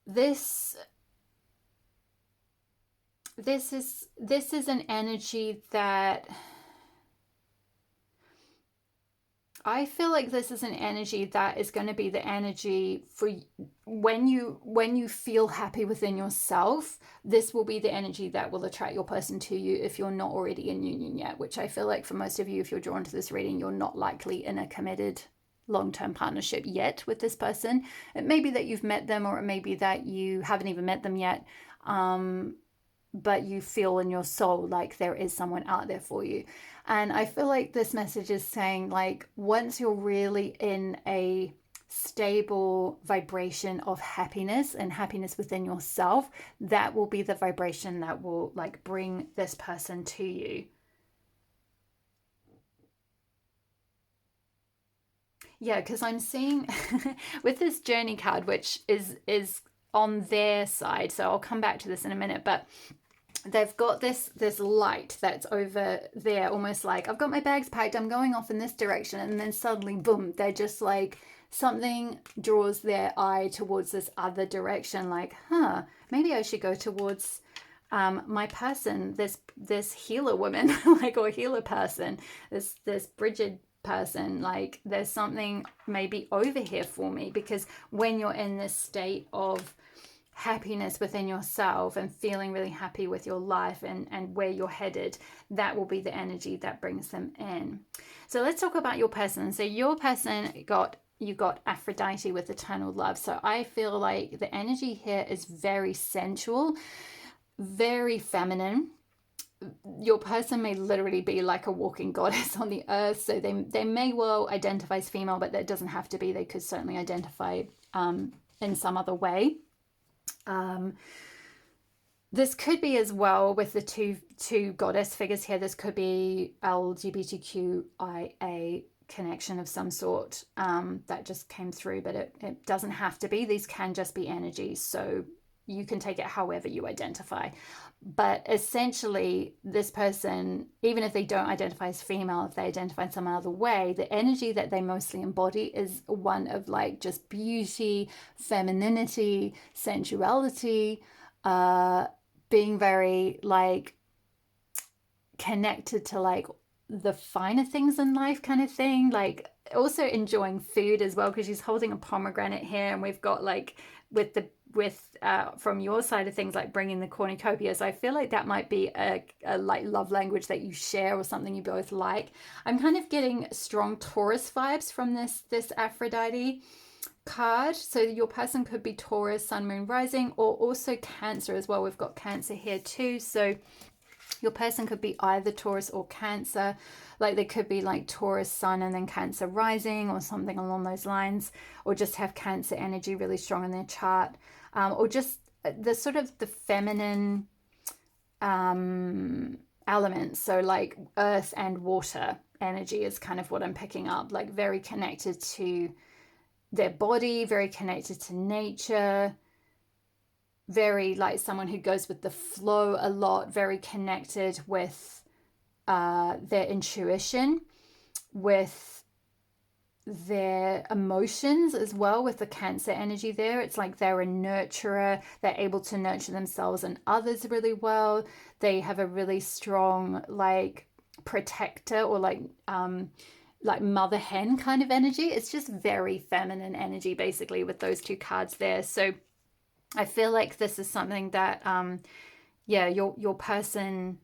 S1: this is an energy that I feel like this is an energy that is going to be the energy for when you feel happy within yourself. This will be the energy that will attract your person to you if you're not already in union yet, which I feel like for most of you, if you're drawn to this reading, you're not likely in a committed long-term partnership yet with this person. It may be that you've met them, or it may be that you haven't even met them yet. But you feel in your soul like there is someone out there for you. And I feel like this message is saying, like, once you're really in a stable vibration of happiness, and happiness within yourself, that will be the vibration that will like bring this person to you. Yeah, because I'm seeing with this journey card, which is on their side, so I'll come back to this in a minute, but they've got this light that's over there, almost like, I've got my bags packed, I'm going off in this direction, and then suddenly boom, they're just like, something draws their eye towards this other direction, like, maybe I should go towards my person, this healer woman, like, or healer person, this Bridget person, like there's something maybe over here for me, because when you're in this state of happiness within yourself and feeling really happy with your life and where you're headed, that will be the energy that brings them in. So let's talk about your person. So your person you got Aphrodite with eternal love. So I feel like the energy here is very sensual, very feminine. Your person may literally be like a walking goddess on the earth. So they may well identify as female, but that doesn't have to be. They could certainly identify in some other way. This could be as well with the two goddess figures here. This could be LGBTQIA connection of some sort that just came through, but it doesn't have to be. These can just be energies, so you can take it however you identify. But essentially, this person, even if they don't identify as female, if they identify in some other way, the energy that they mostly embody is one of like just beauty, femininity, sensuality, being very like connected to like the finer things in life kind of thing, like also enjoying food as well, because she's holding a pomegranate here, and we've got like with from your side of things, like bringing the cornucopia. So I feel like that might be a like love language that you share, or something you both like. I'm kind of getting strong Taurus vibes from this Aphrodite card. So your person could be Taurus, Sun, Moon, Rising, or also Cancer as well. We've got Cancer here too. So your person could be either Taurus or Cancer. Like they could be like Taurus Sun and then Cancer Rising, or something along those lines, or just have Cancer energy really strong in their chart, or just the sort of the feminine elements. So like earth and water energy is kind of what I'm picking up, like very connected to their body, very connected to nature, very like someone who goes with the flow a lot, very connected with their intuition, with their emotions as well, with the Cancer energy there. It's like they're a nurturer. They're able to nurture themselves and others really well. They have a really strong like protector, or like mother hen kind of energy. It's just very feminine energy basically with those two cards there. So I feel like this is something that your person,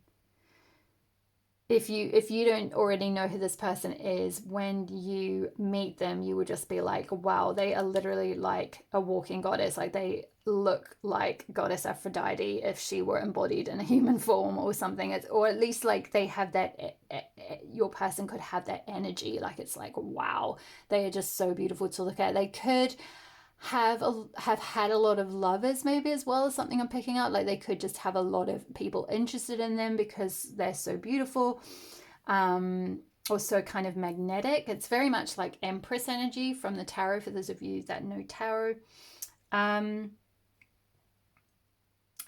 S1: if you don't already know who this person is, when you meet them, you would just be like, wow, they are literally like a walking goddess. Like they look like goddess Aphrodite if she were embodied in a human form or something. Or at least like they have that, your person could have that energy. Like it's like, wow, they are just so beautiful to look at. They could have had a lot of lovers maybe as well, as something I'm picking up. Like they could just have a lot of people interested in them because they're so beautiful, also kind of magnetic. It's very much like Empress energy from the tarot, for those of you that know tarot.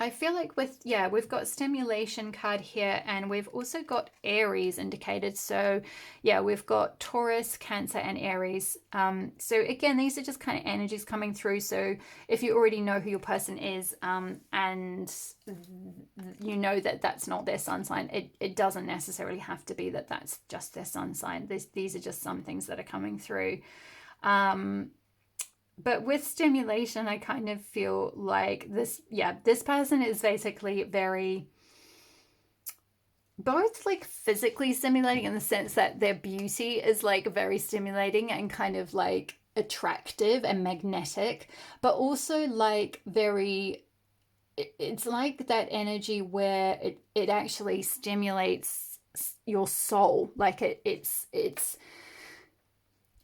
S1: I feel like we've got stimulation card here, and we've also got Aries indicated. So yeah, we've got Taurus, Cancer, and Aries. So again, these are just kind of energies coming through. So if you already know who your person is, and you know that that's not their sun sign, it doesn't necessarily have to be that that's just their sun sign. These are just some things that are coming through. But with stimulation, I kind of feel like this person is basically very, both like physically stimulating in the sense that their beauty is like very stimulating and kind of like attractive and magnetic, but also like very, it's like that energy where it actually stimulates your soul. Like it's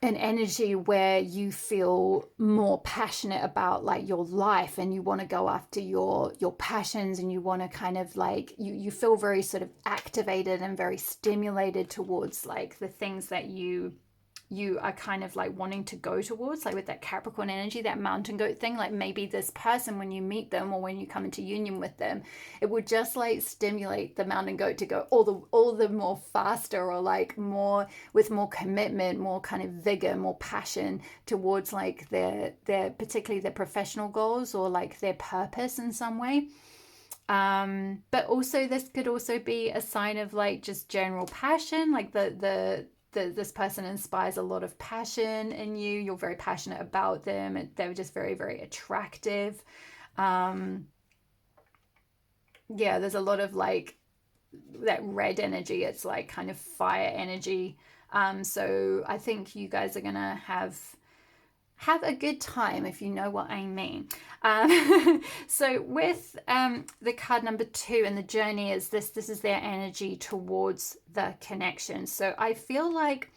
S1: an energy where you feel more passionate about like your life, and you want to go after your passions, and you want to kind of like you feel very sort of activated and very stimulated towards like the things that you are kind of like wanting to go towards, like with that Capricorn energy, that mountain goat thing. Like maybe this person, when you meet them or when you come into union with them, it would just like stimulate the mountain goat to go all the more faster, or like more with more commitment, more kind of vigor, more passion towards like their particularly their professional goals or like their purpose in some way. But also this could also be a sign of like just general passion, like the this person inspires a lot of passion in you. You're very passionate about them. They're just very, very attractive. Yeah, there's a lot of like that red energy. It's like kind of fire energy. So I think you guys are gonna have a good time, if you know what I mean. So with the card number 2 and the journey is this is their energy towards the connection. So I feel like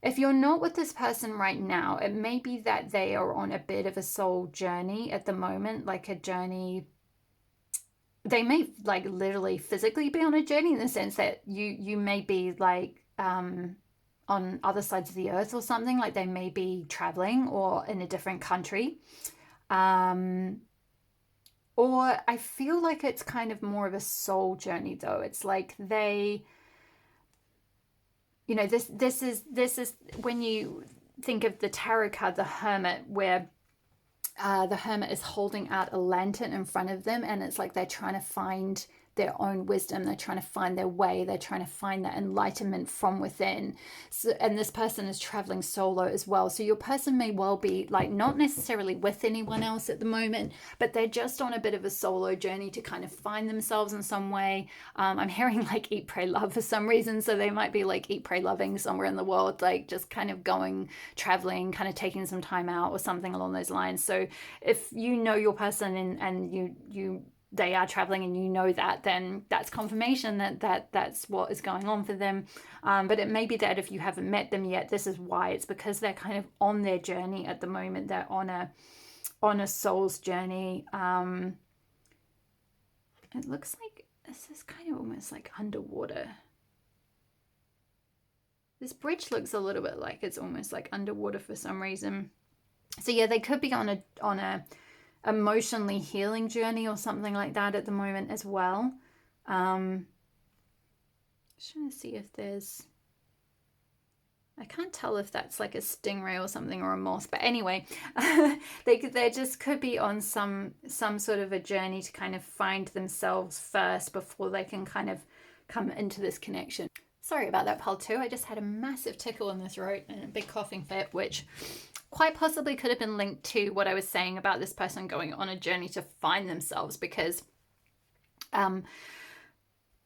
S1: if you're not with this person right now, it may be that they are on a bit of a soul journey at the moment, like a journey. They may like literally physically be on a journey in the sense that you may be like on other sides of the earth or something, like they may be traveling or in a different country. Or I feel like it's kind of more of a soul journey though. It's like they, you know, this is when you think of the tarot card, the Hermit, where the Hermit is holding out a lantern in front of them, and it's like they're trying to find their own wisdom. They're trying to find their way. They're trying to find that enlightenment from within. So, and this person is traveling solo as well. So your person may well be like not necessarily with anyone else at the moment, but they're just on a bit of a solo journey to kind of find themselves in some way. I'm hearing like eat, pray, love for some reason. So they might be like eat, pray, loving somewhere in the world, like just kind of going, traveling, kind of taking some time out or something along those lines. So if you know your person and they are traveling and you know that, then that's confirmation that's what is going on for them. But it may be that if you haven't met them yet, this is why. It's because they're kind of on their journey at the moment. They're on a soul's journey. It looks like this is kind of almost like underwater. This bridge looks a little bit like it's almost like underwater for some reason. So yeah, they could be on a emotionally healing journey or something like that at the moment as well. Just trying to see if there's, I can't tell if that's like a stingray or something or a moth, but anyway, they just could be on some sort of a journey to kind of find themselves first before they can kind of come into this connection. Sorry about that, pile 2. I just had a massive tickle in the throat and a big coughing fit, which quite possibly could have been linked to what I was saying about this person going on a journey to find themselves, because I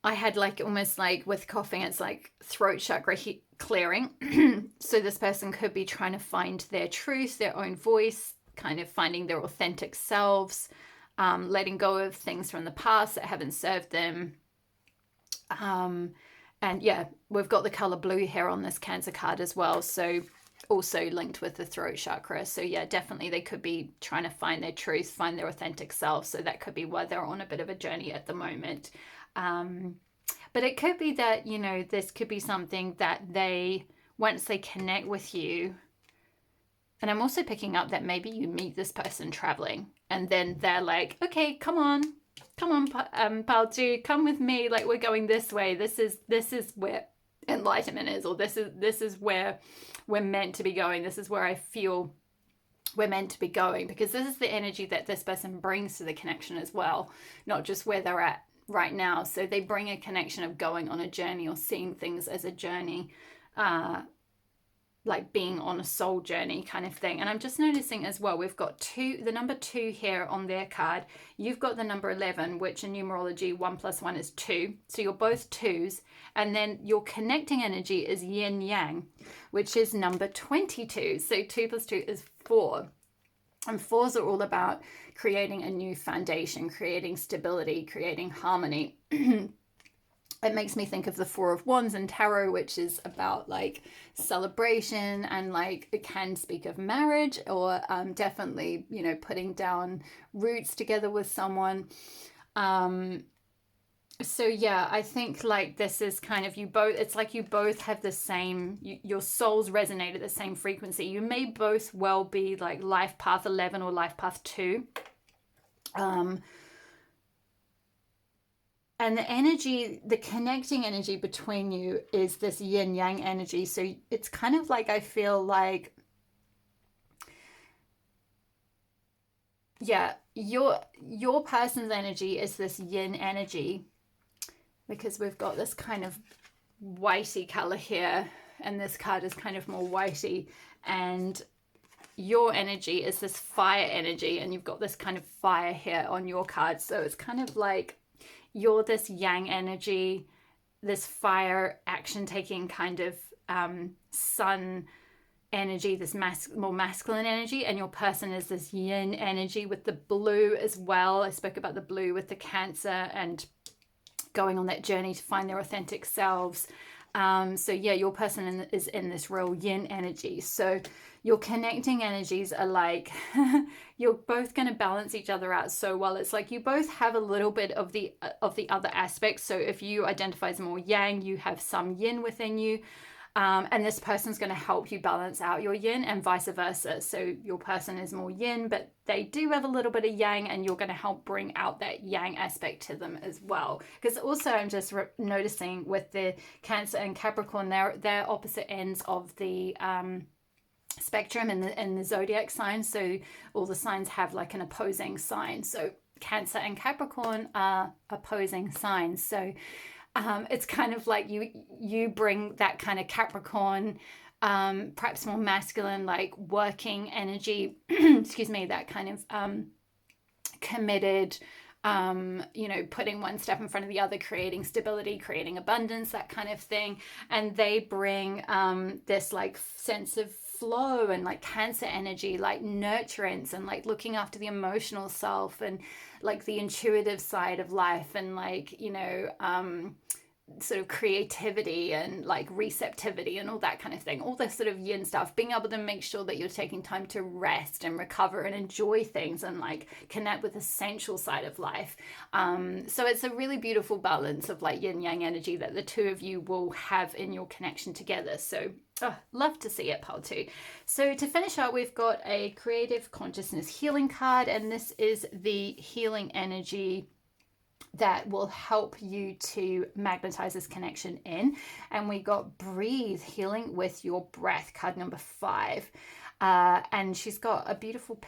S1: had like almost like with coughing, it's like throat chakra clearing. So this person could be trying to find their truth, their own voice, kind of finding their authentic selves, letting go of things from the past that haven't served them. And yeah, we've got the color blue here on this Cancer card as well. So also linked with the throat chakra. So yeah, definitely they could be trying to find their truth, find their authentic self. So that could be why they're on a bit of a journey at the moment. But it could be that, you know, this could be something that they, once they connect with you, and I'm also picking up that maybe you meet this person traveling and then they're like, okay, come on, pal 2, come with me. Like, we're going this way. This is where enlightenment is, or this is where we're meant to be going. This is where I feel we're meant to be going, because this is the energy that this person brings to the connection as well, not just where they're at right now. So they bring a connection of going on a journey or seeing things as a journey, like being on a soul journey kind of thing. And I'm just noticing as well, we've got the number 2 here on their card. You've got the number 11, which in numerology 1 + 1 is 2. So you're both 2s. And then your connecting energy is yin yang, which is number 22. So 2 + 2 is 4. And 4s are all about creating a new foundation, creating stability, creating harmony. It makes me think of the 4 of Wands in tarot, which is about like celebration, and like it can speak of marriage, or definitely, you know, putting down roots together with someone. So yeah, I think like this is kind of you both, it's like you both have the same, your souls resonate at the same frequency. You may both well be like life path 11 or life path 2. And the energy, the connecting energy between you is this yin yang energy. So it's kind of like, I feel like, yeah, your person's energy is this yin energy, because we've got this kind of whitey color here and this card is kind of more whitey, and your energy is this fire energy, and you've got this kind of fire here on your card. So it's kind of like you're this yang energy, this fire action taking kind of sun energy, this more masculine energy, and your person is this yin energy with the blue as well. I spoke about the blue with the Cancer and going on that journey to find their authentic selves. So yeah, your person is in this real yin energy. So your connecting energies are like you're both going to balance each other out so well. It's like you both have a little bit of the other aspects. So if you identify as more yang, you have some yin within you. And this person's going to help you balance out your yin, and vice versa. So your person is more yin, but they do have a little bit of yang, and you're going to help bring out that yang aspect to them as well. Because also I'm just noticing with the Cancer and Capricorn, they're opposite ends of the spectrum in the zodiac signs. So all the signs have like an opposing sign. So Cancer and Capricorn are opposing signs. So it's kind of like you bring that kind of Capricorn, perhaps more masculine, like working energy, excuse me, that kind of committed, putting one step in front of the other, creating stability, creating abundance, that kind of thing. And they bring this like sense of flow and like Cancer energy, like nurturance and like looking after the emotional self and like the intuitive side of life, and like sort of creativity and like receptivity and all that kind of thing, all this sort of yin stuff, being able to make sure that you're taking time to rest and recover and enjoy things and like connect with the sensual side of life. So it's a really beautiful balance of like yin yang energy that the two of you will have in your connection together. So love to see it, pile 2. So to finish up, we've got a creative consciousness healing card, and this is the healing energy that will help you to magnetize this connection in. And we got breathe, healing with your breath, card number 5. And she's got a beautiful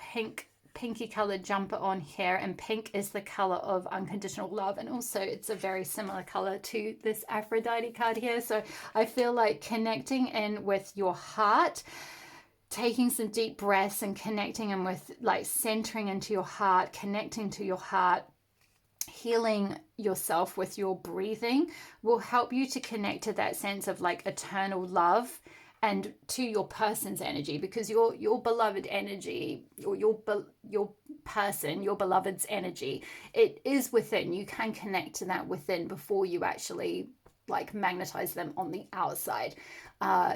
S1: pinky colored jumper on here, and pink is the color of unconditional love, and also it's a very similar color to this Aphrodite card here. So I feel like connecting in with your heart, taking some deep breaths and connecting in with like centering into your heart, connecting to your heart, healing yourself with your breathing will help you to connect to that sense of like eternal love and to your person's energy, because your beloved energy, or your person, your beloved's energy, it is within. You can connect to that within before you actually like magnetize them on the outside.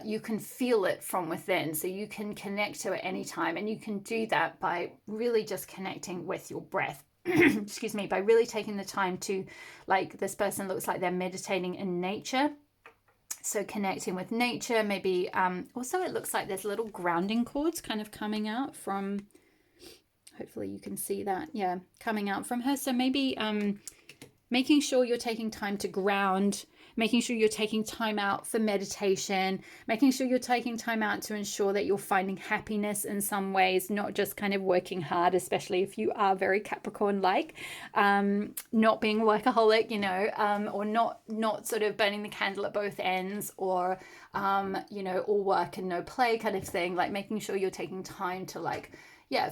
S1: You can feel it from within, so you can connect to it anytime, and you can do that by really just connecting with your breath. Excuse me, by really taking the time to, like, this person looks like they're meditating in nature. So connecting with nature, maybe also it looks like there's little grounding cords kind of coming out from, hopefully you can see that, yeah, coming out from her. So maybe making sure you're taking time to ground, making sure you're taking time out for meditation, making sure you're taking time out to ensure that you're finding happiness in some ways, not just kind of working hard, especially if you are very Capricorn-like, not being workaholic, or not sort of burning the candle at both ends, or, all work and no play kind of thing, like making sure you're taking time to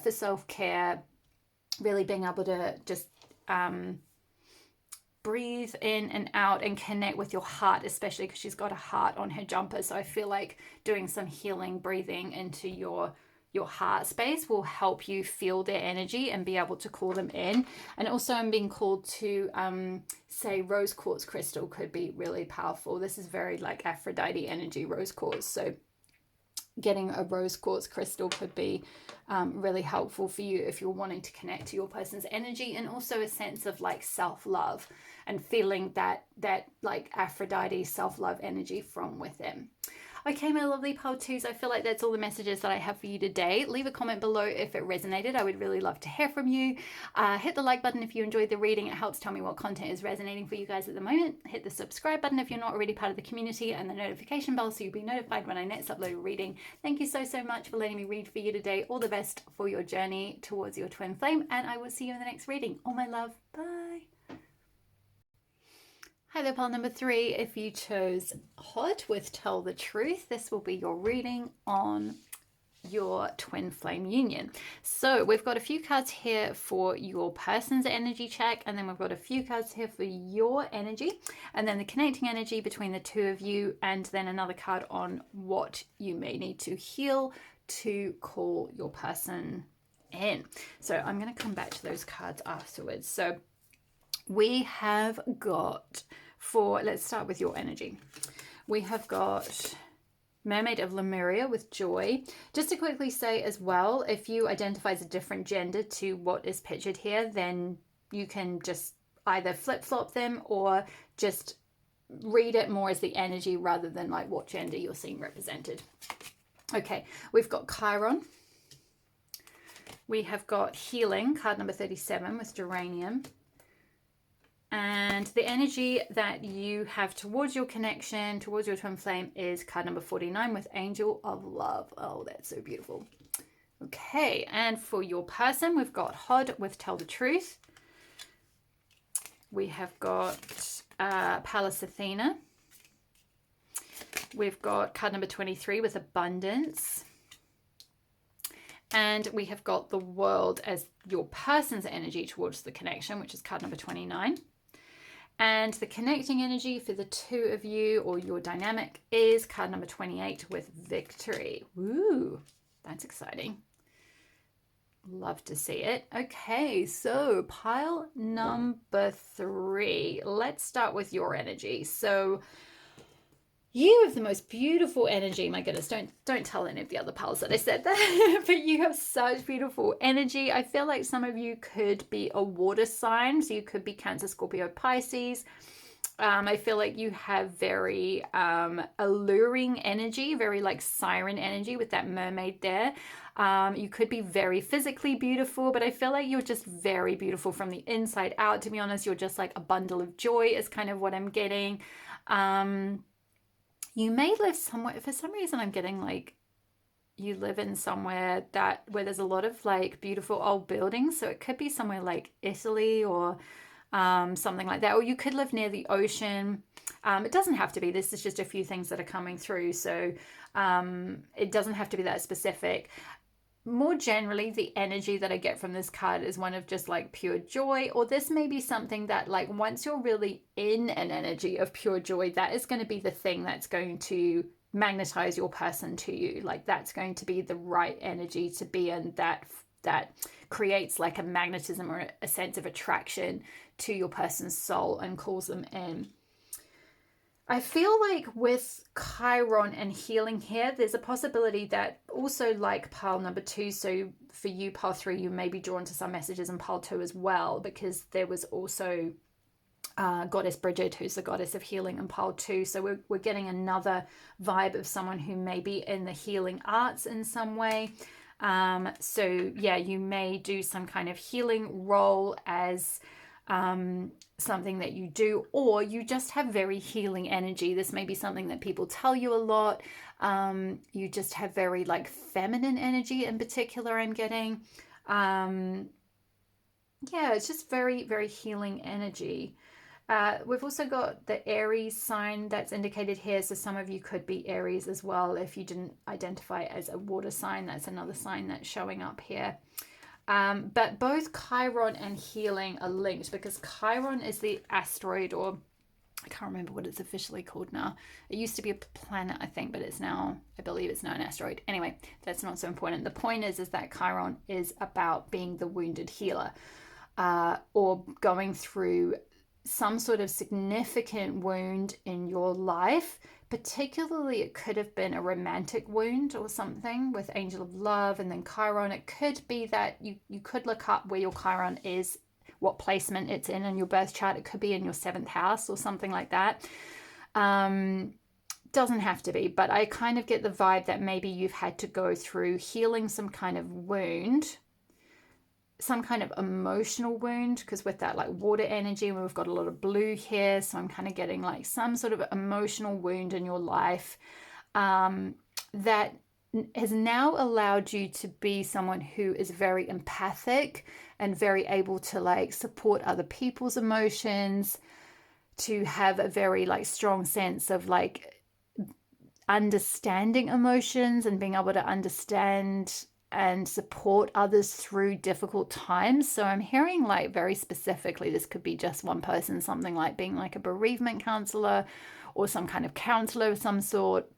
S1: for self-care, really being able to just, breathe in and out and connect with your heart, especially because she's got a heart on her jumper. So I feel like doing some healing breathing into your heart space will help you feel their energy and be able to call them in. And also I'm being called to say rose quartz crystal could be really powerful. This is very like Aphrodite energy, rose quartz. So getting a rose quartz crystal could be really helpful for you if you're wanting to connect to your person's energy, and also a sense of like self-love and feeling that like Aphrodite self-love energy from within. Okay, my lovely pile 2s, I feel like that's all the messages that I have for you today. Leave a comment below if it resonated. I would really love to hear from you. Hit the like button if you enjoyed the reading. It helps tell me what content is resonating for you guys at the moment. Hit the subscribe button if you're not already part of the community, and the notification bell so you'll be notified when I next upload a reading. Thank you so much for letting me read for you today. All the best for your journey towards your twin flame, and I will see you in the next reading. All my love. Bye. Hi there, pile number 3. If you chose Hot with Tell the Truth, this will be your reading on your twin flame union. So we've got a few cards here for your person's energy check, and then we've got a few cards here for your energy, and then the connecting energy between the two of you, and then another card on what you may need to heal to call your person in. So I'm going to come back to those cards afterwards. So we have got, let's start with your energy. We have got Mermaid of Lemuria with joy. Just to quickly say as well, if you identify as a different gender to what is pictured here, then you can just either flip-flop them or just read it more as the energy rather than like what gender you're seeing represented. Okay, we've got Chiron. We have got Healing, card number 37 with Geranium. And the energy that you have towards your connection, towards your twin flame, is card number 49 with Angel of Love. Oh, that's so beautiful. Okay, and for your person, we've got Hod with Tell the Truth. We have got Pallas Athena. We've got card number 23 with Abundance. And we have got the World as your person's energy towards the connection, which is card number 29. And the connecting energy for the two of you or your dynamic is card number 28 with Victory. Woo, that's exciting. Love to see it. Okay, so pile number 3. Let's start with your energy. So you have the most beautiful energy. My goodness, don't tell any of the other piles that I said that, but you have such beautiful energy. I feel like some of you could be a water sign, so you could be Cancer, Scorpio, Pisces. I feel like you have very alluring energy, very like siren energy with that mermaid there. You could be very physically beautiful, but I feel like you're just very beautiful from the inside out. To be honest, you're just like a bundle of joy is kind of what I'm getting. You may live somewhere, for some reason I'm getting like you live in somewhere where there's a lot of like beautiful old buildings. So it could be somewhere like Italy or something like that. Or you could live near the ocean. It doesn't have to be. This is just a few things that are coming through. So it doesn't have to be that specific. More generally, the energy that I get from this card is one of just like pure joy, or this may be something that like once you're really in an energy of pure joy, that is going to be the thing that's going to magnetize your person to you. Like that's going to be the right energy to be in, that creates like a magnetism or a sense of attraction to your person's soul and calls them in. I feel like with Chiron and healing here, there's a possibility that also like pile number 2, so for you, pile 3, you may be drawn to some messages in pile 2 as well, because there was also Goddess Bridget, who's the goddess of healing in pile 2. So we're getting another vibe of someone who may be in the healing arts in some way. So yeah, you may do some kind of healing role as something that you do, or you just have very healing energy. This may be something that people tell you a lot. You just have very like feminine energy in particular, I'm getting. Yeah, it's just very, very healing energy. We've also got the Aries sign that's indicated here. So some of you could be Aries as well. If you didn't identify as a water sign, that's another sign that's showing up here. But both Chiron and healing are linked, because Chiron is the asteroid, or I can't remember what it's officially called now. It used to be a planet, I think, but it's now, I believe it's now an asteroid. Anyway, that's not so important. The point is that Chiron is about being the wounded healer, or going through some sort of significant wound in your life. Particularly, it could have been a romantic wound or something with Angel of Love and then Chiron. It could be that you could look up where your Chiron is, what placement it's in your birth chart. It could be in your 7th house or something like that. Doesn't have to be, but I kind of get the vibe that maybe you've had to go through healing some kind of wound, some kind of emotional wound, because with that like water energy, we've got a lot of blue here, so I'm kind of getting like some sort of emotional wound in your life that has now allowed you to be someone who is very empathic and very able to like support other people's emotions. to have a very like strong sense of like understanding emotions and being able to understand and support others through difficult times. So I'm hearing like very specifically, this could be just one person, something like being like a bereavement counselor or some kind of counselor of some sort.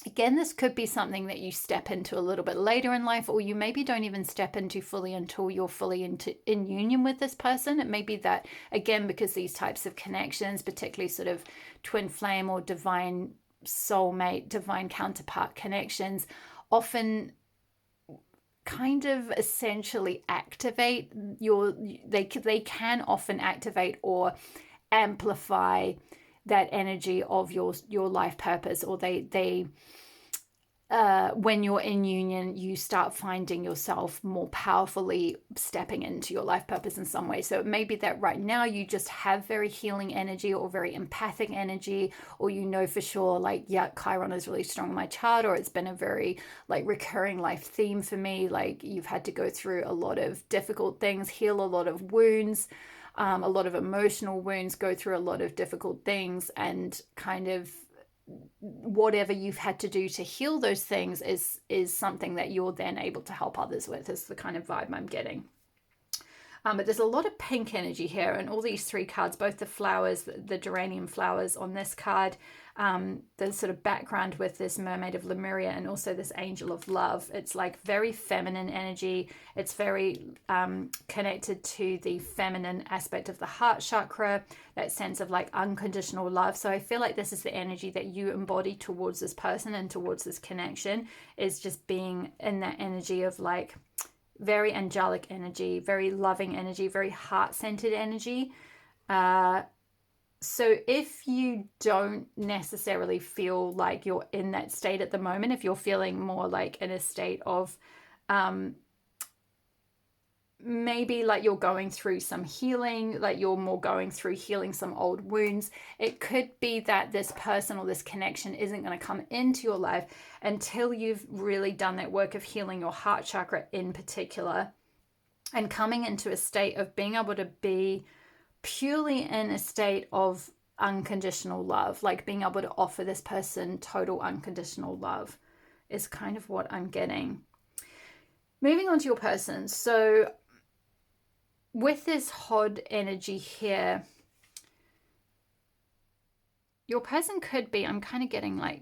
S1: Again, this could be something that you step into a little bit later in life, or you maybe don't even step into fully until you're fully in union with this person. It may be that, again, because these types of connections, particularly sort of twin flame or divine soulmate, divine counterpart connections, often kind of essentially activate they can often activate or amplify that energy of your life purpose, or they when you're in union, you start finding yourself more powerfully stepping into your life purpose in some way. So it may be that right now you just have very healing energy or very empathic energy, or you know for sure, like, yeah, Chiron is really strong in my chart, or it's been a very like recurring life theme for me. Like you've had to go through a lot of difficult things, heal a lot of wounds, a lot of emotional wounds, go through a lot of difficult things, and kind of whatever you've had to do to heal those things is something that you're then able to help others with, is the kind of vibe I'm getting. But there's a lot of pink energy here, and all these three cards, both the flowers, the geranium flowers on this card, the sort of background with this mermaid of Lemuria, and also this angel of love. It's like very feminine energy. It's very connected to the feminine aspect of the heart chakra, that sense of like unconditional love. So I feel like this is the energy that you embody towards this person and towards this connection, is just being in that energy of like very angelic energy, very loving energy, very heart-centered energy. So if you don't necessarily feel like you're in that state at the moment, if you're feeling more like in a state of maybe like you're going through some healing, like you're more going through healing some old wounds, it could be that this person or this connection isn't going to come into your life until you've really done that work of healing your heart chakra in particular, and coming into a state of being able to be purely in a state of unconditional love, like being able to offer this person total unconditional love, is kind of what I'm getting. Moving on to your person. So with this Hod energy here, your person could be, I'm kind of getting like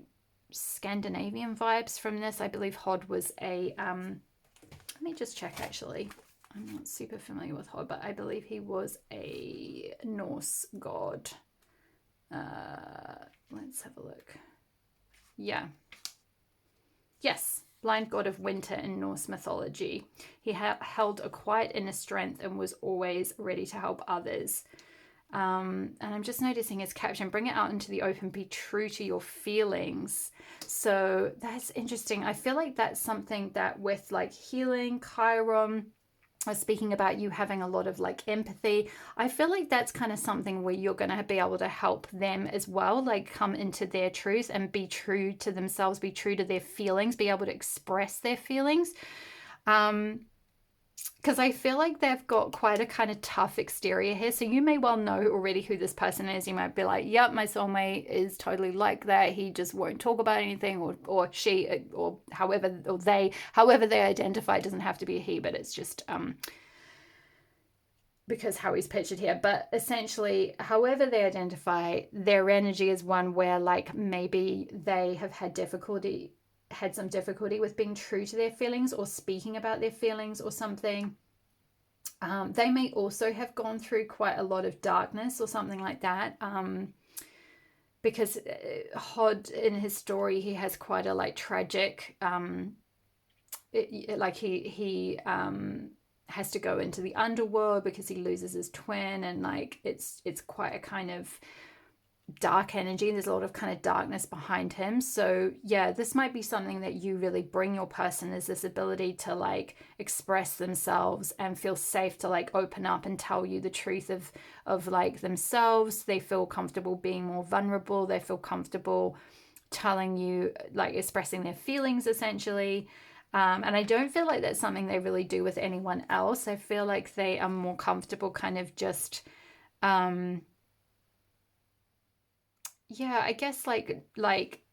S1: Scandinavian vibes from this. I believe Hod was a, let me just check actually. I'm not super familiar with Hod, but I believe he was a Norse god. Let's have a look. Yeah. Yes. Blind god of winter in Norse mythology. He held a quiet inner strength and was always ready to help others. And I'm just noticing his caption, bring it out into the open, be true to your feelings. So that's interesting. I feel like that's something that with like healing, Chiron, I was speaking about you having a lot of like empathy. I feel like that's kind of something where you're going to be able to help them as well, like come into their truth and be true to themselves, be true to their feelings, be able to express their feelings. Because I feel like they've got quite a kind of tough exterior here. So you may well know already who this person is. You might be like, yep, my soulmate is totally like that. He just won't talk about anything, or she, or however, or they, however they identify. It doesn't have to be a he, but it's just because how he's pictured here. But essentially, however they identify, their energy is one where like maybe they have had some difficulty with being true to their feelings or speaking about their feelings or something. They may also have gone through quite a lot of darkness or something like that, because Hod, in his story, he has quite a like tragic, like he has to go into the underworld because he loses his twin, and like it's quite a kind of dark energy. There's a lot of kind of darkness behind him. So yeah, this might be something that you really bring your person, is this ability to like express themselves and feel safe to like open up and tell you the truth of like themselves. They feel comfortable being more vulnerable. They feel comfortable telling you, like expressing their feelings essentially. And I don't feel like that's something they really do with anyone else. I feel like they are more comfortable kind of just yeah, I guess like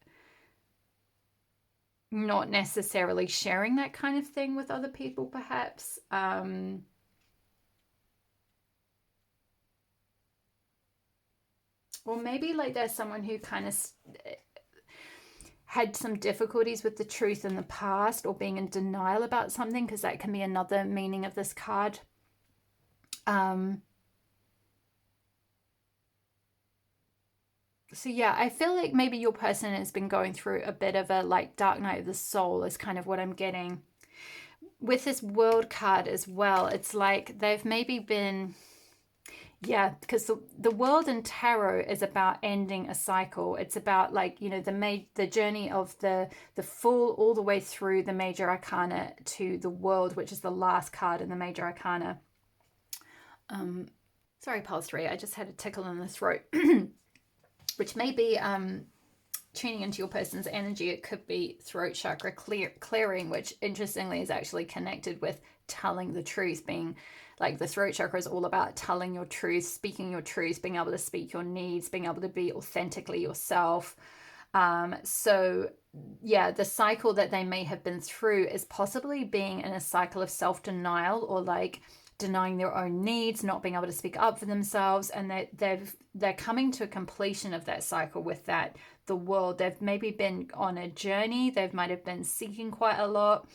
S1: not necessarily sharing that kind of thing with other people, perhaps. Or maybe like there's someone who kind of had some difficulties with the truth in the past or being in denial about something, because that can be another meaning of this card. Um, so yeah, I feel like maybe your person has been going through a bit of a like dark night of the soul, is kind of what I'm getting. With this world card as well, it's like they've maybe been, yeah, because the world in tarot is about ending a cycle. It's about like, you know, the journey of the full all the way through the major arcana to the world, which is the last card in the major arcana. Um, Sorry, pulse 3, I just had a tickle in the throat, which may be tuning into your person's energy. It could be throat chakra clearing, which interestingly is actually connected with telling the truth. Being like, the throat chakra is all about telling your truth, speaking your truth, being able to speak your needs, being able to be authentically yourself. So yeah, the cycle that they may have been through is possibly being in a cycle of self-denial, or like denying their own needs, not being able to speak up for themselves, and they're coming to a completion of that cycle with that the world. They've maybe been on a journey. They might have been seeking quite a lot.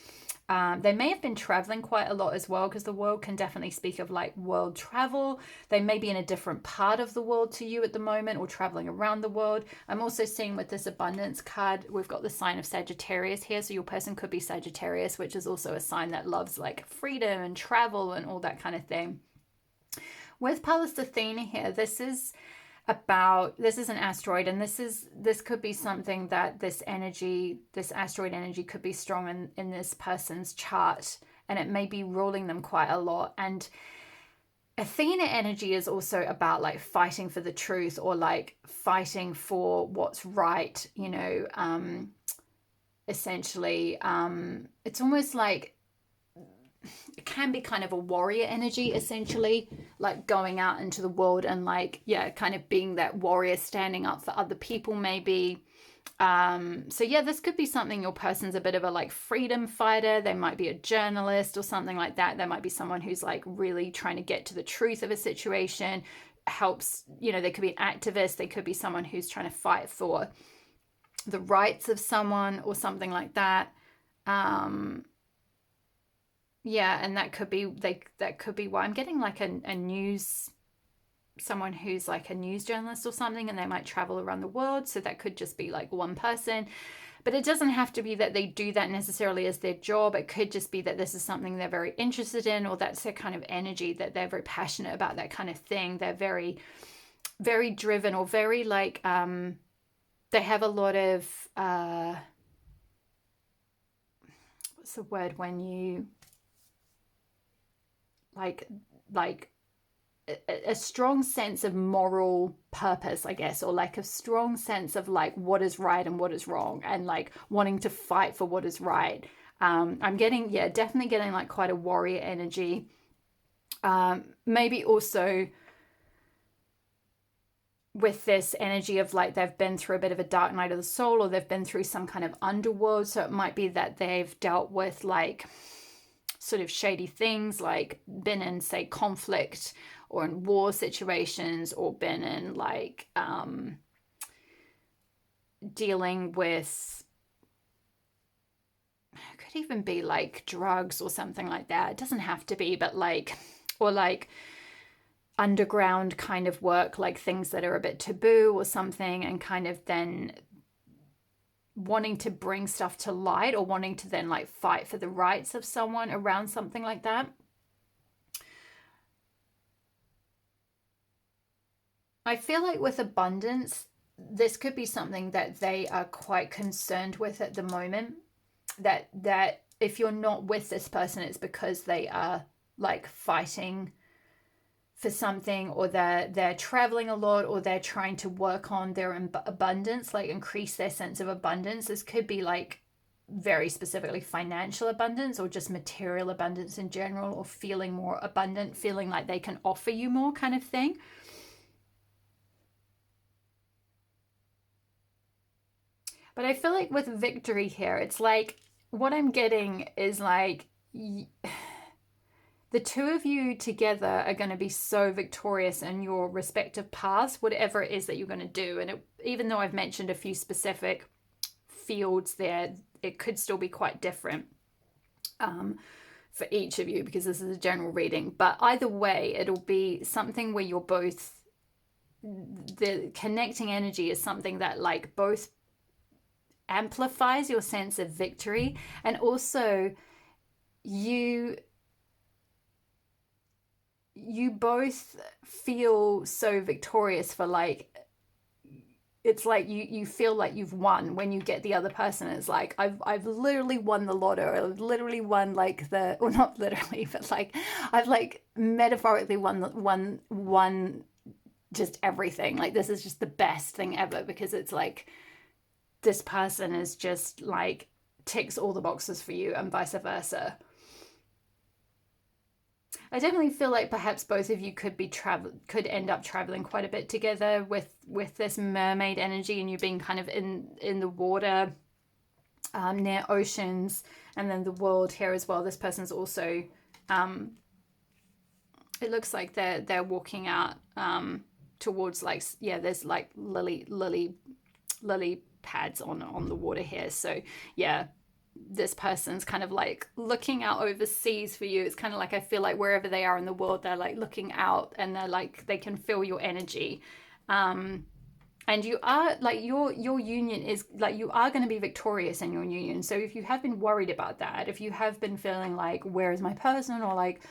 S1: They may have been traveling quite a lot as well, because the world can definitely speak of like world travel. They may be in a different part of the world to you at the moment, or traveling around the world. I'm also seeing with this abundance card, we've got the sign of Sagittarius here. So your person could be Sagittarius, which is also a sign that loves like freedom and travel and all that kind of thing. With Pallas Athena here, this is an asteroid, and this could be something that this asteroid energy could be strong in this person's chart, and it may be ruling them quite a lot. And Athena energy is also about like fighting for the truth, or like fighting for what's right, you know. Essentially, it's almost like it can be kind of a warrior energy, essentially, like going out into the world and like, yeah, kind of being that warrior, standing up for other people, maybe. So yeah, this could be something, your person's a bit of a like freedom fighter. They might be a journalist or something like that. There might be someone who's like really trying to get to the truth of a situation, helps, you know, they could be an activist. They could be someone who's trying to fight for the rights of someone or something like that. um yeah, and that could be why I'm getting like a news, someone who's like a news journalist or something, and they might travel around the world. So that could just be like one person, but it doesn't have to be that they do that necessarily as their job. It could just be that this is something they're very interested in, or that's their kind of energy, that they're very passionate about that kind of thing. They're very, very driven, or very like they have a lot of what's the word, when you like like a strong sense of moral purpose, I guess, or like a strong sense of like what is right and what is wrong, and like wanting to fight for what is right. I'm getting, yeah, definitely getting like quite a warrior energy. Maybe also with this energy of like they've been through a bit of a dark night of the soul, or they've been through some kind of underworld. So it might be that they've dealt with like sort of shady things, like been in, say, conflict or in war situations, or been in like dealing with, it could even be like drugs or something like that. It doesn't have to be, but like, or like underground kind of work, like things that are a bit taboo or something, and kind of then wanting to bring stuff to light, or wanting to then like fight for the rights of someone around something like that. I feel like with abundance, this could be something that they are quite concerned with at the moment. That if you're not with this person, it's because they are like fighting for something, or they're traveling a lot, or they're trying to work on their abundance, like increase their sense of abundance. This could be like very specifically financial abundance, or just material abundance in general, or feeling more abundant, feeling like they can offer you more kind of thing. But I feel like with victory here, it's like what I'm getting is like the two of you together are going to be so victorious in your respective paths, whatever it is that you're going to do. And even though I've mentioned a few specific fields there, it could still be quite different for each of you, because this is a general reading. But either way, it'll be something where you're both, the connecting energy is something that like both amplifies your sense of victory, and also you both feel so victorious for like, it's like you feel like you've won when you get the other person. It's like I've literally won the lotto. I've literally won like the, or not literally, but like I've like metaphorically won just everything. Like this is just the best thing ever, because it's like this person is just like ticks all the boxes for you, and vice versa. I definitely feel like perhaps both of you could end up traveling quite a bit together with this mermaid energy, and you being kind of in the water, near oceans, and then the world here as well. This person's also, it looks like they're walking out towards like, yeah, there's like lily pads on the water here. So yeah, this person's kind of like looking out overseas for you. It's kind of like, I feel like wherever they are in the world, they're like looking out, and they're like, they can feel your energy. And you are like, your union is like, you are going to be victorious in your union. So if you have been worried about that, if you have been feeling like, where is my person, or like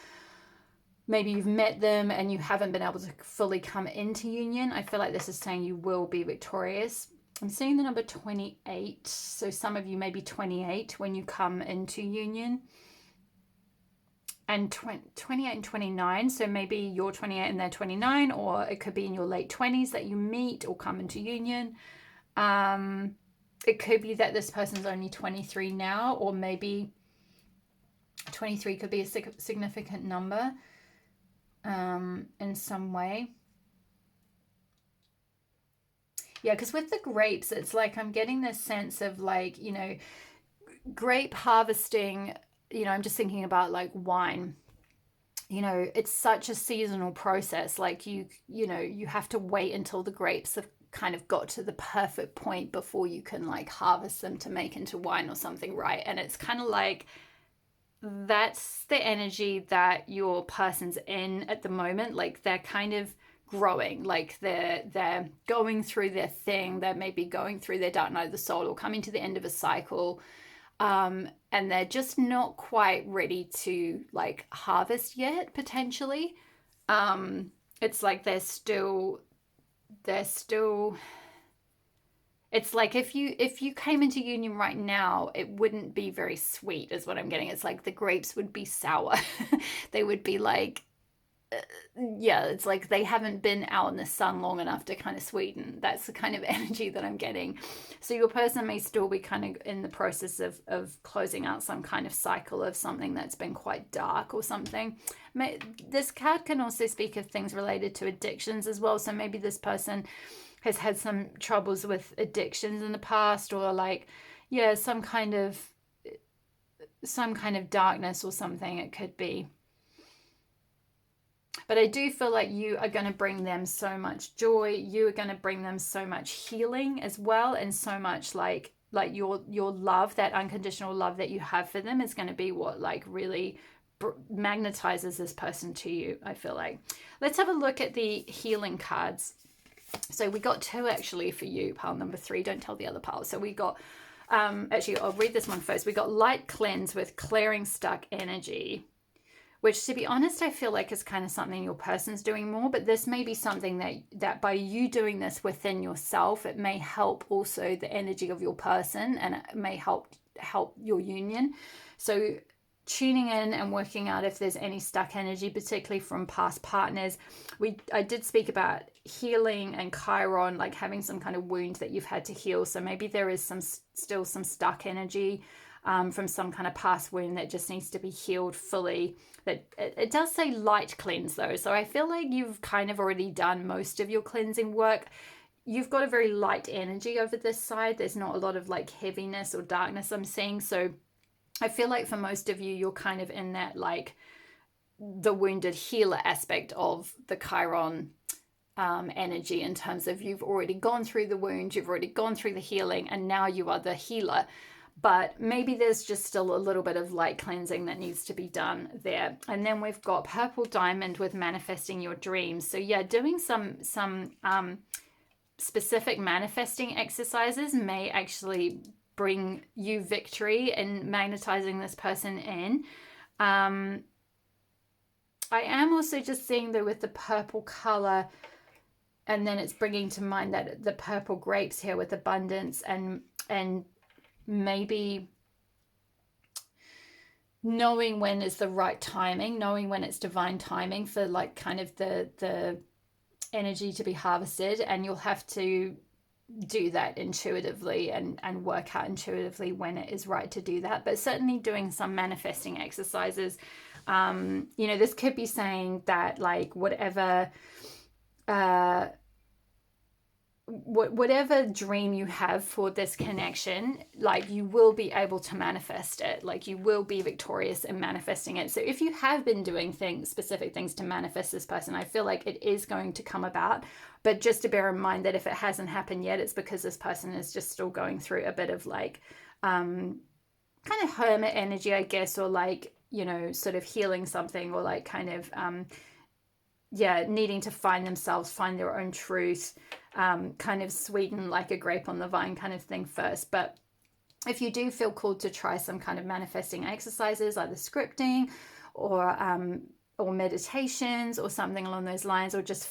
S1: maybe you've met them and you haven't been able to fully come into union, I feel like this is saying you will be victorious. I'm seeing the number 28. So some of you may be 28 when you come into union. And 28 and 29. So maybe you're 28 and they're 29, or it could be in your late 20s that you meet or come into union. It could be that this person's only 23 now, or maybe 23 could be a significant number in some way. Yeah, because with the grapes, it's like I'm getting this sense of like, you know, grape harvesting, you know, I'm just thinking about like wine. You know, it's such a seasonal process. Like you know, you have to wait until the grapes have kind of got to the perfect point before you can like harvest them to make into wine or something, right? And it's kind of like, that's the energy that your person's in at the moment. Like they're kind of growing, like they're going through their thing. They may be going through their dark night of the soul, or coming to the end of a cycle, and they're just not quite ready to like harvest yet, potentially. It's like they're still it's like if you came into union right now, it wouldn't be very sweet, is what I'm getting. It's like the grapes would be sour. They would be like, yeah, it's like they haven't been out in the sun long enough to kind of sweeten. That's the kind of energy that I'm getting. So your person may still be kind of in the process of closing out some kind of cycle of something that's been quite dark or something. This card can also speak of things related to addictions as well. So maybe this person has had some troubles with addictions in the past, or like, yeah, some kind of darkness or something it could be. But I do feel like you are going to bring them so much joy. You are going to bring them so much healing as well, and so much like your love, that unconditional love that you have for them, is going to be what like really magnetizes this person to you, I feel like. Let's have a look at the healing cards. So we got 2 actually for you, pile number 3. Don't tell the other pile. So we got, actually, I'll read this one first. We got light cleanse with clearing stuck energy, which, to be honest, I feel like is kind of something your person's doing more. But this may be something that by you doing this within yourself, it may help also the energy of your person, and it may help your union. So tuning in and working out if there's any stuck energy, particularly from past partners. I did speak about healing and Chiron, like having some kind of wound that you've had to heal. So maybe there is still some stuck energy from some kind of past wound that just needs to be healed fully. That it does say light cleanse though, so I feel like you've kind of already done most of your cleansing work. you've got a very light energy over this side. There's not a lot of like heaviness or darkness I'm seeing. So I feel like for most of you, you're kind of in that like the wounded healer aspect of the Chiron energy, in terms of you've already gone through the wound, you've already gone through the healing, and now you are the healer. But maybe there's just still a little bit of light cleansing that needs to be done there. And then we've got purple diamond with manifesting your dreams. So yeah, doing some specific manifesting exercises may actually bring you victory in magnetizing this person in. I am also just seeing though with the purple color, and then it's bringing to mind that the purple grapes here with abundance, and maybe knowing when is the right timing, knowing when it's divine timing for like kind of the energy to be harvested, and you'll have to do that intuitively and work out intuitively when it is right to do that. But certainly doing some manifesting exercises. You know, this could be saying that like whatever dream you have for this connection, like you will be able to manifest it. Like you will be victorious in manifesting it. So if you have been doing specific things to manifest this person, I feel like it is going to come about. But just to bear in mind that if it hasn't happened yet, it's because this person is just still going through a bit of like kind of hermit energy, I guess, or like, you know, sort of healing something, or like kind of needing to find themselves, find their own truth, kind of sweeten like a grape on the vine kind of thing first. But if you do feel called to try some kind of manifesting exercises, either scripting or meditations or something along those lines, or just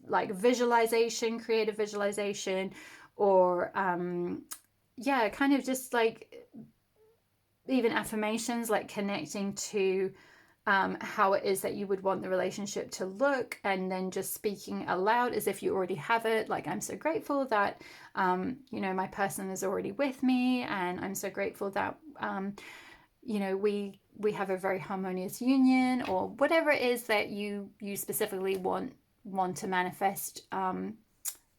S1: like visualization, creative visualization, or kind of just like even affirmations, like connecting to how it is that you would want the relationship to look, and then just speaking aloud as if you already have it. Like, I'm so grateful that you know, my person is already with me, and I'm so grateful that you know, we have a very harmonious union, or whatever it is that you specifically want to manifest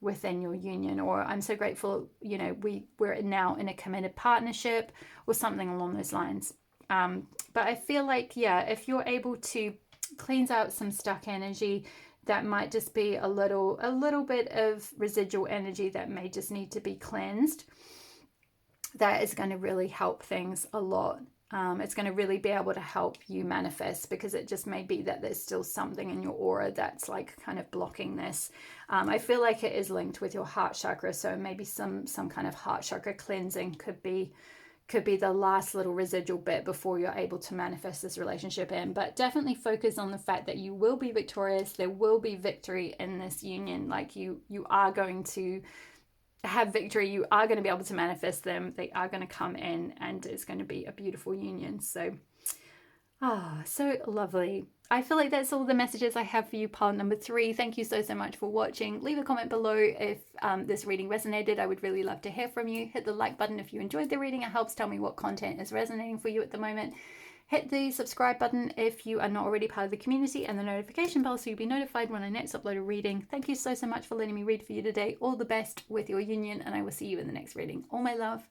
S1: within your union. Or I'm so grateful, you know, we're now in a committed partnership, or something along those lines. But I feel like, yeah, if you're able to cleanse out some stuck energy, that might just be a little bit of residual energy that may just need to be cleansed, that is going to really help things a lot. It's going to really be able to help you manifest, because it just may be that there's still something in your aura that's like kind of blocking this. I feel like it is linked with your heart chakra, so maybe some kind of heart chakra cleansing could be the last little residual bit before you're able to manifest this relationship in. But definitely focus on the fact that you will be victorious. There will be victory in this union. Like you are going to have victory. You are going to be able to manifest them. They are going to come in, and it's going to be a beautiful union. So, so lovely. I feel like that's all the messages I have for you, pile number 3. Thank you so much for watching. Leave a comment below if this reading resonated. I would really love to hear from you. Hit the like button if you enjoyed the reading. It helps tell me what content is resonating for you at the moment. Hit the subscribe button if you are not already part of the community, and the notification bell so you'll be notified when I next upload a reading. Thank you so much for letting me read for you today. All the best with your union, and I will see you in the next reading. All my love.